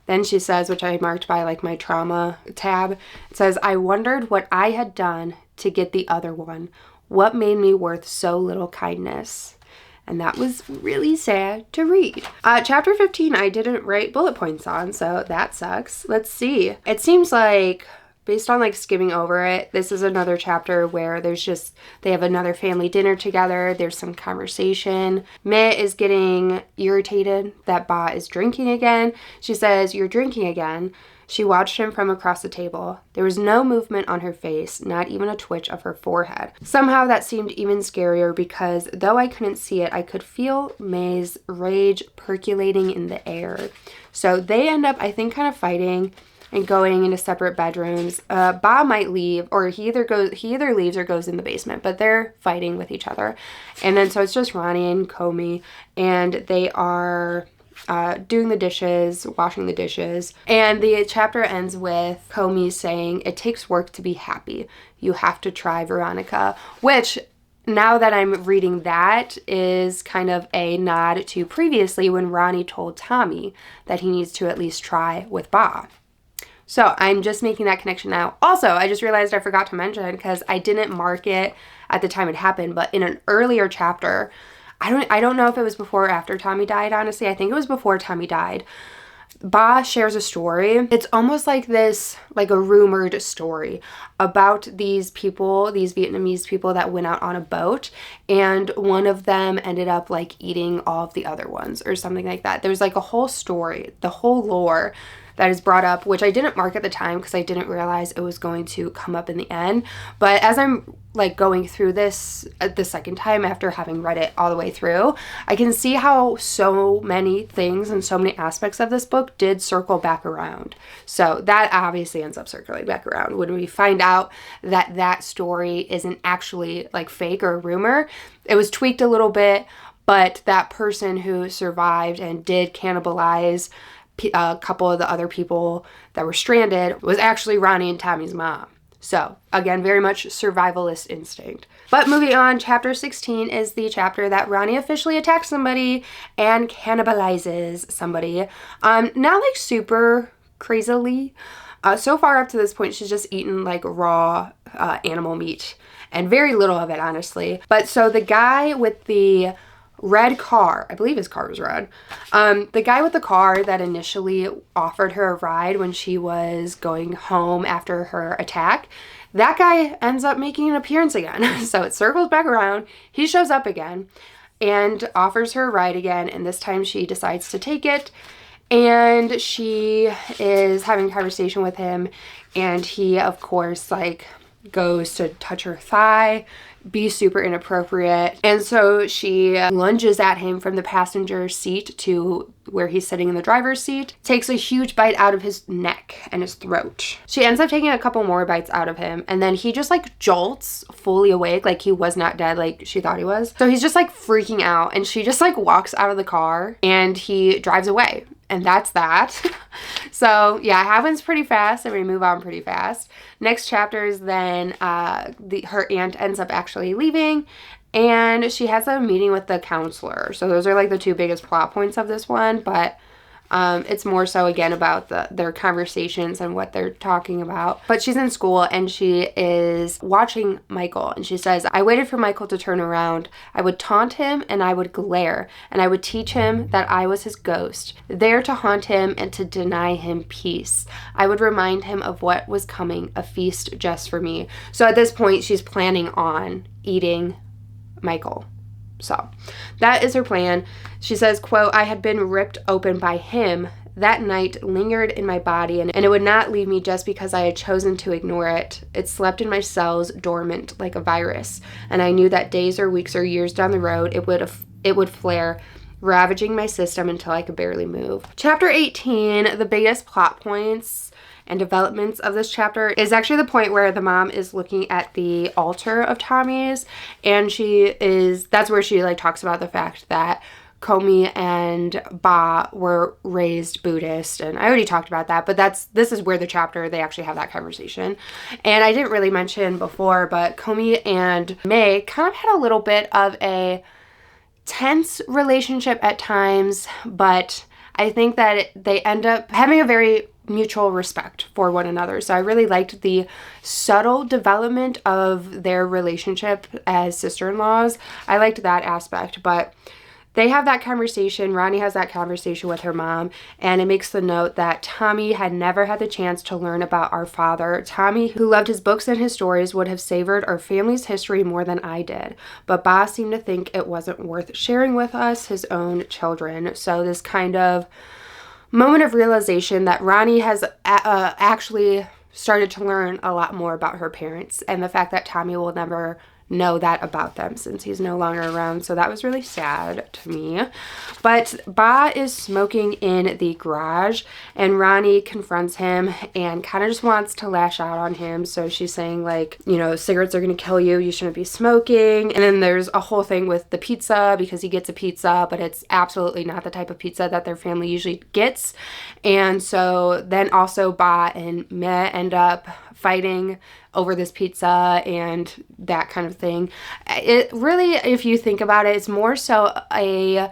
Then she says, which I marked by like my trauma tab, it says, I wondered what I had done to get the other one. What made me worth so little kindness? And that was really sad to read. Chapter 15, I didn't write bullet points on, so that sucks. Let's see. It seems like, based on like skimming over it, this is another chapter where they have another family dinner together. There's some conversation. Meh is getting irritated that Ba is drinking again. She says, you're drinking again. She watched him from across the table. There was no movement on her face, not even a twitch of her forehead. Somehow that seemed even scarier, because though I couldn't see it, I could feel Meh's rage percolating in the air. So they end up, I think, kind of fighting and going into separate bedrooms. Ba might leave, or he either leaves or goes in the basement, but they're fighting with each other. And then so it's just Ronnie and Comey, and they are doing the dishes, washing the dishes. And the chapter ends with Comey saying, it takes work to be happy. You have to try, Veronica. Which, now that I'm reading that, is kind of a nod to previously when Ronnie told Tommy that he needs to at least try with Ba. So I'm just making that connection now. Also, I just realized I forgot to mention, because I didn't mark it at the time it happened, but in an earlier chapter, I don't know if it was before or after Tommy died, honestly. I think it was before Tommy died. Ba shares a story. It's almost like this, like a rumored story about these people, these Vietnamese people that went out on a boat, and one of them ended up like eating all of the other ones or something like that. There's like a whole story, the whole lore that is brought up, which I didn't mark at the time because I didn't realize it was going to come up in the end. But as I'm like going through this the second time after having read it all the way through, I can see how so many things and so many aspects of this book did circle back around. So that obviously ends up circling back around when we find out that that story isn't actually like fake or a rumor. It was tweaked a little bit, but that person who survived and did cannibalize a couple of the other people that were stranded was actually Ronnie and Tommy's mom. So again, very much survivalist instinct. But moving on, chapter 16 is the chapter that Ronnie officially attacks somebody and cannibalizes somebody. Not like super crazily. So far up to this point, she's just eaten like raw animal meat, and very little of it, honestly. But so the guy with the red car. I believe his car was red. The guy with the car that initially offered her a ride when she was going home after her attack, that guy ends up making an appearance again. So it circles back around. He shows up again and offers her a ride again. And this time she decides to take it. And she is having a conversation with him. And he, of course, like, goes to touch her thigh, be super inappropriate. And so she lunges at him from the passenger seat to where he's sitting in the driver's seat, takes a huge bite out of his neck and his throat. She ends up taking a couple more bites out of him, and then he just like jolts fully awake, like he was not dead like she thought he was. So he's just like freaking out, and she just like walks out of the car and he drives away. And that's that. So yeah, it happens pretty fast and we move on pretty fast. Next chapter is then her aunt ends up actually leaving and she has a meeting with the counselor. So those are like the two biggest plot points of this one, but it's more so again about their conversations and what they're talking about. But she's in school and she is watching Michael, and she says, I waited for Michael to turn around. I would taunt him and I would glare, and I would teach him that I was his ghost, there to haunt him and to deny him peace. I would remind him of what was coming, a feast just for me. So at this point, she's planning on eating Michael. So that is her plan. She says, quote, I had been ripped open by him. That night lingered in my body, and it would not leave me just because I had chosen to ignore it. It slept in my cells, dormant like a virus, and I knew that days or weeks or years down the road, it would flare, ravaging my system until I could barely move. Chapter 18, the biggest plot points and developments of this chapter is actually the point where the mom is looking at the altar of Tommy's, and that's where she like talks about the fact that Komi and Ba were raised Buddhist, and I already talked about that, but this is where the chapter they actually have that conversation. And I didn't really mention before, but Komi and May kind of had a little bit of a tense relationship at times, but I think that they end up having a very mutual respect for one another. So I really liked the subtle development of their relationship as sister-in-laws. I liked that aspect, but they have that conversation. Ronnie has that conversation with her mom, and it makes the note that Tommy had never had the chance to learn about our father. Tommy, who loved his books and his stories, would have savored our family's history more than I did, but Ba seemed to think it wasn't worth sharing with us, his own children. So this kind of moment of realization that Ronnie has actually started to learn a lot more about her parents, and the fact that Tommy will never know that about them since he's no longer around. So that was really sad to me. But Ba is smoking in the garage, and Ronnie confronts him and kind of just wants to lash out on him. So she's saying like, you know, cigarettes are going to kill you. You shouldn't be smoking. And then there's a whole thing with the pizza because he gets a pizza, but it's absolutely not the type of pizza that their family usually gets. And so then also Ba and Meh end up fighting over this pizza and that kind of thing. It really, if you think about it, it's more so a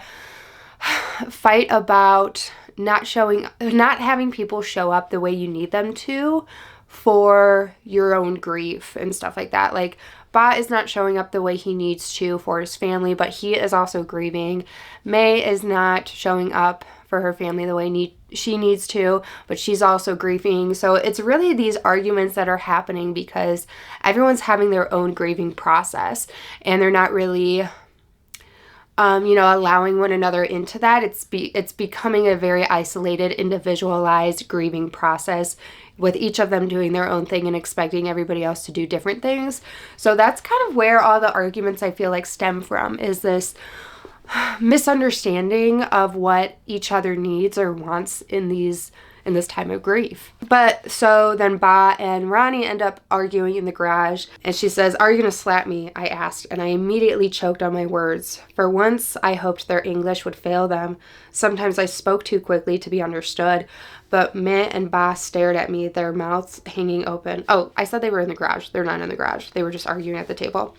fight about not having people show up the way you need them to for your own grief and stuff like that. Like, Ba is not showing up the way he needs to for his family, but he is also grieving. May is not showing up for her family the way she needs to, but she's also grieving. So it's really these arguments that are happening because everyone's having their own grieving process, and they're not really allowing one another into that. It's becoming a very isolated, individualized grieving process with each of them doing their own thing and expecting everybody else to do different things. So that's kind of where all the arguments I feel like stem from, is this misunderstanding of what each other needs or wants in this time of grief. But so then Ba and Ronnie end up arguing in the garage, and she says, "Are you gonna slap me?" I asked, and I immediately choked on my words. For once, I hoped their English would fail them. Sometimes I spoke too quickly to be understood, but Meh and Ba stared at me, their mouths hanging open. Oh, I said they were in the garage. They're not in the garage. They were just arguing at the table.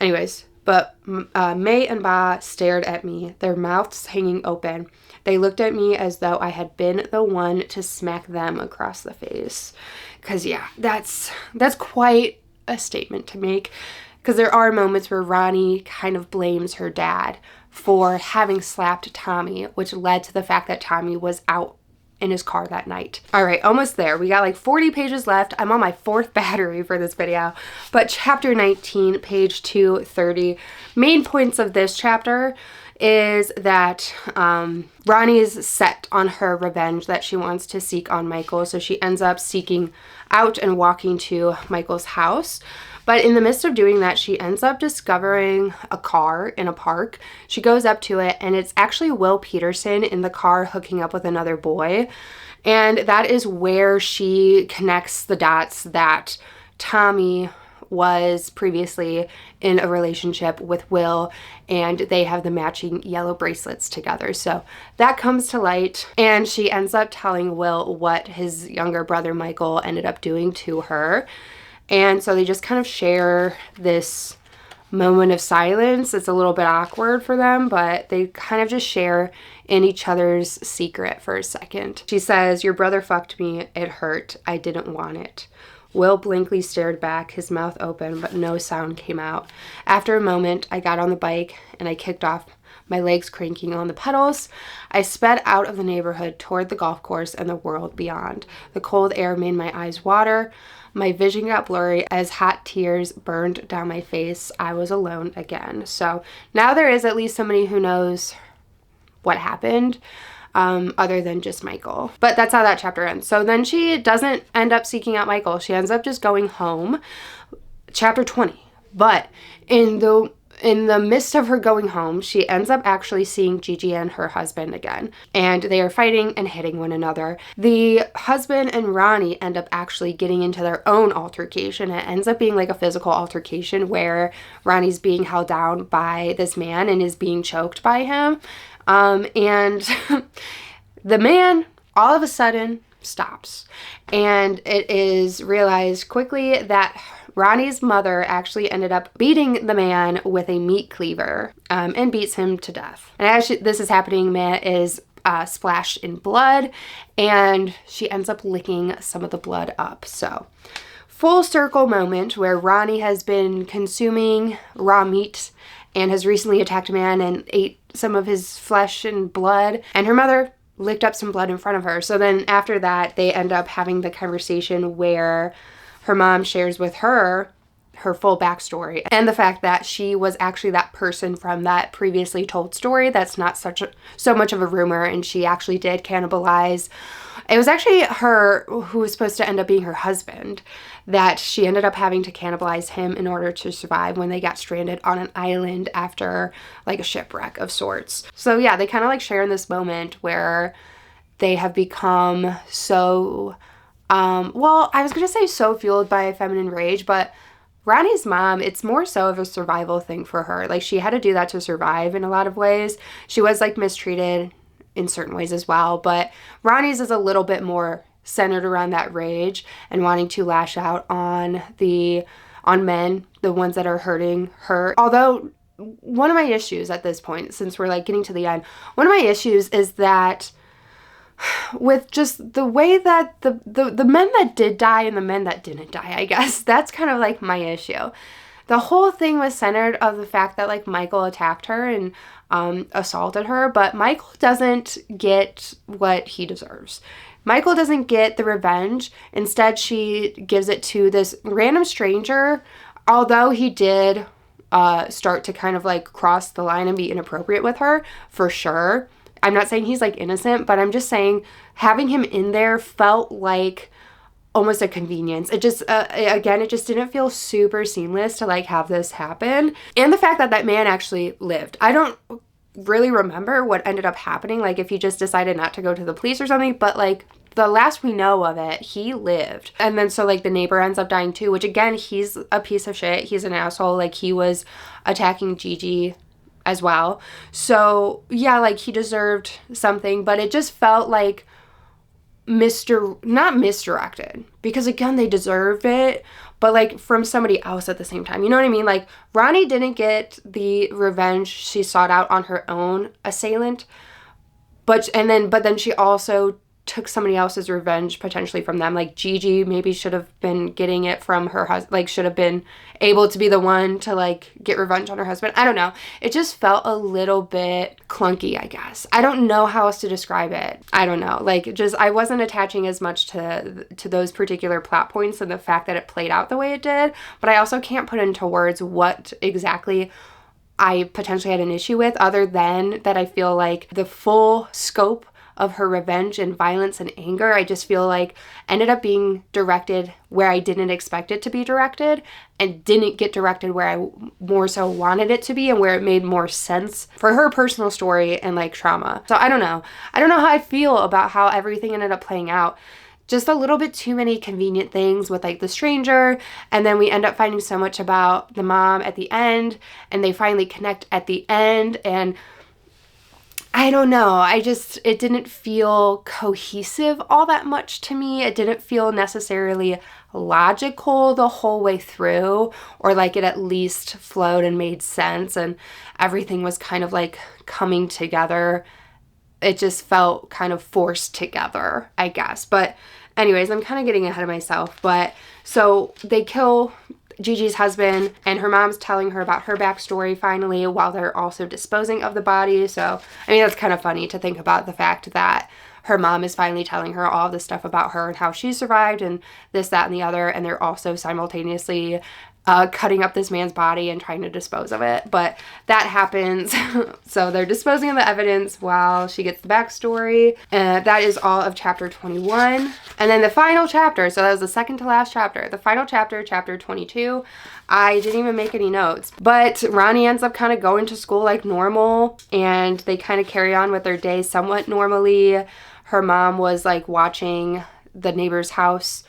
Anyways, but May and Ba stared at me, their mouths hanging open. They looked at me as though I had been the one to smack them across the face. Because, yeah, that's quite a statement to make. Because there are moments where Ronnie kind of blames her dad for having slapped Tommy, which led to the fact that Tommy was out in his car that night. All right, almost there. We got like 40 pages left. I'm on my 4th battery for this video, but chapter 19, page 230. Main points of this chapter is that Ronnie is set on her revenge that she wants to seek on Michael. So she ends up seeking out and walking to Michael's house. But in the midst of doing that, she ends up discovering a car in a park. She goes up to it, and it's actually Will Peterson in the car hooking up with another boy. And that is where she connects the dots that Tommy was previously in a relationship with Will, and they have the matching yellow bracelets together. So that comes to light, and she ends up telling Will what his younger brother Michael ended up doing to her. And so they just kind of share this moment of silence. It's a little bit awkward for them, but they kind of just share in each other's secret for a second. She says, "Your brother fucked me. It hurt. I didn't want it." Will blankly stared back, his mouth open, but no sound came out. After a moment, I got on the bike and I kicked off, my legs cranking on the pedals. I sped out of the neighborhood toward the golf course and the world beyond. The cold air made my eyes water. My vision got blurry as hot tears burned down my face. I was alone again. So now there is at least somebody who knows what happened, other than just Michael. But that's how that chapter ends. So then she doesn't end up seeking out Michael. She ends up just going home. Chapter 20. But in the midst of her going home, she ends up actually seeing Gigi and her husband again. And they are fighting and hitting one another. The husband and Ronnie end up actually getting into their own altercation. It ends up being like a physical altercation where Ronnie's being held down by this man and is being choked by him. And the man all of a sudden stops. And it is realized quickly that Ronnie's mother actually ended up beating the man with a meat cleaver, and beats him to death. And as this is happening, Matt is splashed in blood, and she ends up licking some of the blood up. So full circle moment where Ronnie has been consuming raw meat and has recently attacked a man and ate some of his flesh and blood, and her mother licked up some blood in front of her. So then after that, they end up having the conversation where her mom shares with her full backstory and the fact that she was actually that person from that previously told story that's not so much of a rumor, and she actually did cannibalize. It was actually her who was supposed to end up being her husband, that she ended up having to cannibalize him in order to survive when they got stranded on an island after like a shipwreck of sorts. So yeah, they kind of like share in this moment where they have become so well, I was going to say so fueled by feminine rage, but Ronnie's mom, it's more so of a survival thing for her. Like, she had to do that to survive in a lot of ways. She was, like, mistreated in certain ways as well, but Ronnie's is a little bit more centered around that rage and wanting to lash out on men, the ones that are hurting her. Although, one of my issues at this point, since we're, like, getting to the end, one of my issues is that with just the way that the men that did die and the men that didn't die, I guess, that's kind of like my issue. The whole thing was centered of the fact that like Michael attacked her and assaulted her, but Michael doesn't get what he deserves. Michael doesn't get the revenge. Instead, she gives it to this random stranger, although he did start to kind of like cross the line and be inappropriate with her, for sure. I'm not saying he's like innocent, but I'm just saying having him in there felt like almost a convenience. It just, again, it just didn't feel super seamless to like have this happen. And the fact that that man actually lived. I don't really remember what ended up happening, like if he just decided not to go to the police or something, but like the last we know of it, he lived. And then so like the neighbor ends up dying too, which again, he's a piece of shit. He's an asshole. Like he was attacking Gigi as well. So yeah, like he deserved something, but it just felt like not misdirected, because again, they deserved it, but like from somebody else at the same time. You know what I mean? Like Ronnie didn't get the revenge she sought out on her own assailant, but then she also took somebody else's revenge potentially from them. Like Gigi maybe should have been getting it from her husband, like should have been able to be the one to like get revenge on her husband. I don't know. It just felt a little bit clunky, I guess. I don't know how else to describe it. I don't know. Like just I wasn't attaching as much to those particular plot points and the fact that it played out the way it did, but I also can't put into words what exactly I potentially had an issue with, other than that I feel like the full scope of her revenge and violence and anger, I just feel like ended up being directed where I didn't expect it to be directed, and didn't get directed where I more so wanted it to be and where it made more sense for her personal story and like trauma. So I don't know. I don't know how I feel about how everything ended up playing out. Just a little bit too many convenient things with like the stranger, and then we end up finding so much about the mom at the end, and they finally connect at the end, and I don't know. It didn't feel cohesive all that much to me. It didn't feel necessarily logical the whole way through, or like it at least flowed and made sense and everything was kind of like coming together. It just felt kind of forced together, I guess. But anyways, I'm kind of getting ahead of myself. But so they kill Gigi's husband, and her mom's telling her about her backstory finally while they're also disposing of the body. So, I mean, that's kind of funny to think about the fact that her mom is finally telling her all this stuff about her and how she survived and this, that, and the other, and they're also simultaneously cutting up this man's body and trying to dispose of it. But that happens. So they're disposing of the evidence while she gets the backstory. That is all of chapter 21. And then the final chapter, so that was the second to last chapter. The final chapter, chapter 22, I didn't even make any notes. But Ronnie ends up kind of going to school like normal, and they kind of carry on with their day somewhat normally. Her mom was like watching the neighbor's house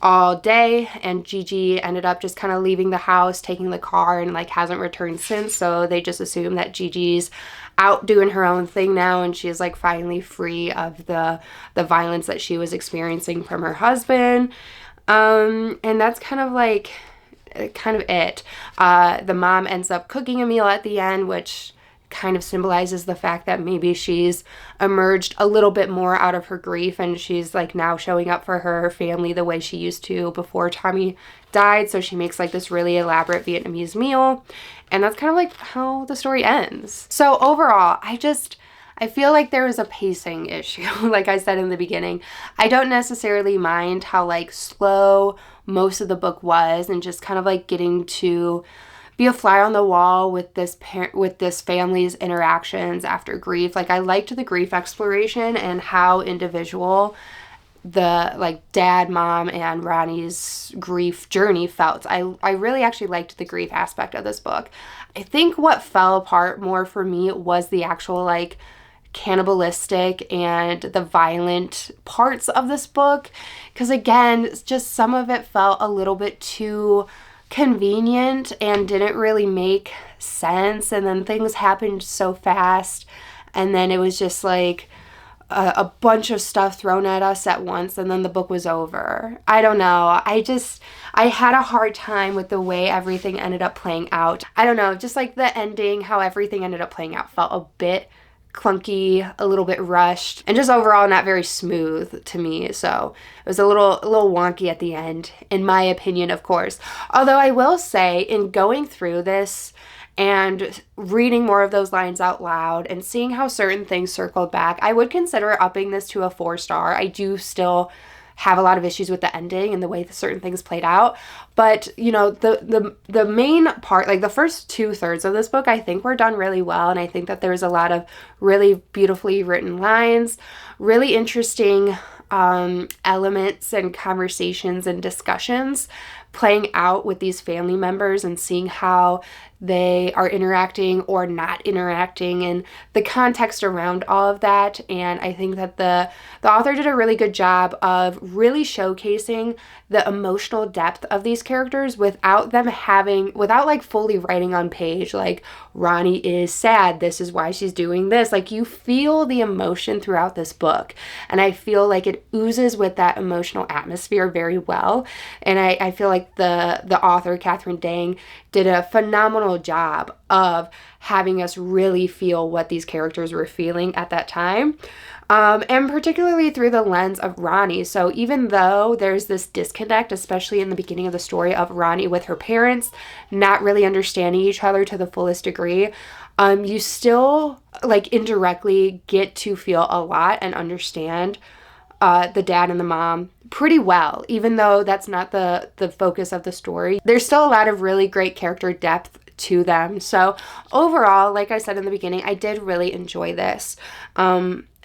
all day, and Gigi ended up just kind of leaving the house, taking the car, and like hasn't returned since. So they just assume that Gigi's out doing her own thing now, and she's like finally free of the violence that she was experiencing from her husband. And that's kind of it. The mom ends up cooking a meal at the end, which kind of symbolizes the fact that maybe she's emerged a little bit more out of her grief, and she's like now showing up for her family the way she used to before Tommy died. So she makes like this really elaborate Vietnamese meal, and that's kind of like how the story ends. So overall, I feel like there was a pacing issue. Like I said in the beginning, I don't necessarily mind how like slow most of the book was, and just kind of like getting to be a fly on the wall with this family's interactions after grief. Like I liked the grief exploration and how individual the like dad, mom, and Ronnie's grief journey felt. I really actually liked the grief aspect of this book. I think what fell apart more for me was the actual like cannibalistic and the violent parts of this book, because again, just some of it felt a little bit too convenient and didn't really make sense, and then things happened so fast, and then it was just like a bunch of stuff thrown at us at once, and then the book was over. I don't know. I had a hard time with the way everything ended up playing out. I don't know, just like the ending, how everything ended up playing out felt a bit clunky, a little bit rushed, and just overall not very smooth to me. So it was a little wonky at the end, in my opinion, of course. Although I will say, in going through this and reading more of those lines out loud and seeing how certain things circled back, I would consider upping this to a 4-star. I do still have a lot of issues with the ending and the way that certain things played out. But, you know, the main part, like the first 2/3 of this book, I think were done really well. And I think that there's a lot of really beautifully written lines, really interesting elements and conversations and discussions playing out with these family members, and seeing how they are interacting or not interacting and the context around all of that. And I think that the author did a really good job of really showcasing the emotional depth of these characters without like fully writing on page like Ronnie is sad, this is why she's doing this. Like you feel the emotion throughout this book, and I feel like it oozes with that emotional atmosphere very well. And I feel like like the author, Catherine Dang, did a phenomenal job of having us really feel what these characters were feeling at that time. And particularly through the lens of Ronnie. So even though there's this disconnect, especially in the beginning of the story, of Ronnie with her parents not really understanding each other to the fullest degree, you still like indirectly get to feel a lot and understand the dad and the mom pretty well, even though that's not the focus of the story. There's still a lot of really great character depth to them. So overall, like I said in the beginning, I did really enjoy this.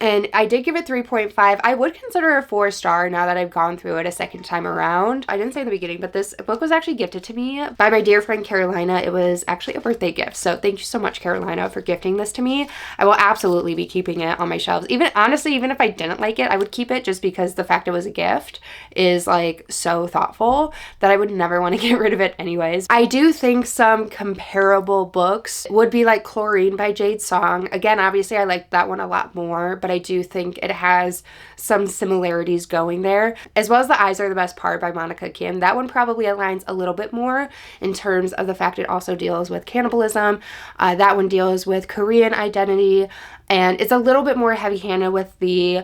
And I did give it 3.5. I would consider it a 4-star now that I've gone through it a second time around. I didn't say in the beginning, but this book was actually gifted to me by my dear friend Carolina. It was actually a birthday gift. So thank you so much, Carolina, for gifting this to me. I will absolutely be keeping it on my shelves. Even honestly, even if I didn't like it, I would keep it just because the fact it was a gift is like so thoughtful that I would never want to get rid of it anyways. I do think some comparable books would be like Chlorine by Jade Song. Again, obviously I like that one a lot more, but I do think it has some similarities going there, as well as The Eyes Are the Best Part by Monica Kim. That one probably aligns a little bit more in terms of the fact it also deals with cannibalism. That one deals with Korean identity, and it's a little bit more heavy-handed with the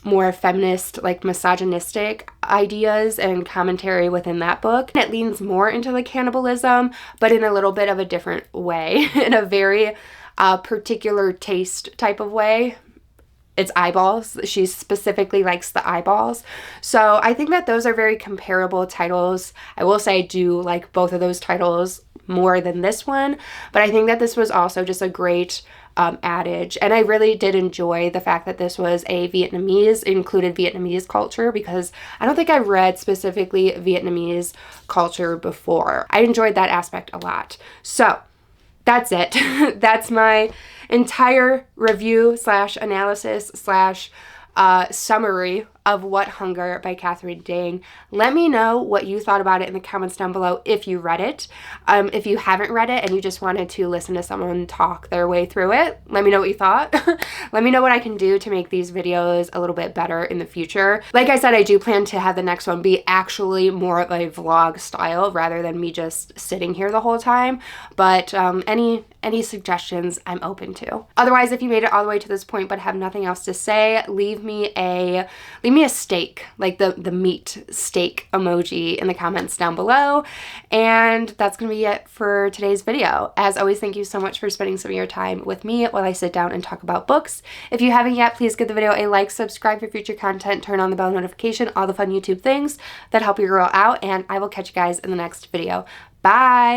more feminist, like misogynistic ideas and commentary within that book. It leans more into the cannibalism, but in a little bit of a different way, in a very particular taste type of way. It's eyeballs. She specifically likes the eyeballs. So I think that those are very comparable titles. I will say I do like both of those titles more than this one, but I think that this was also just a great adage. And I really did enjoy the fact that this was a included Vietnamese culture, because I don't think I read specifically Vietnamese culture before. I enjoyed that aspect a lot. So that's it. That's my entire review / analysis / summary of What Hunger by Catherine Dang. Let me know what you thought about it in the comments down below if you read it. If you haven't read it and you just wanted to listen to someone talk their way through it, let me know what you thought. Let me know what I can do to make these videos a little bit better in the future. Like I said, I do plan to have the next one be actually more of a vlog style rather than me just sitting here the whole time. But any suggestions I'm open to. Otherwise, if you made it all the way to this point but have nothing else to say, leave me a steak, like the meat steak emoji in the comments down below. And that's gonna be it for today's video. As always, thank you so much for spending some of your time with me while I sit down and talk about books. If you haven't yet, please give the video a like, subscribe for future content, turn on the bell notification, all the fun YouTube things that help your girl out, and I will catch you guys in the next video. Bye!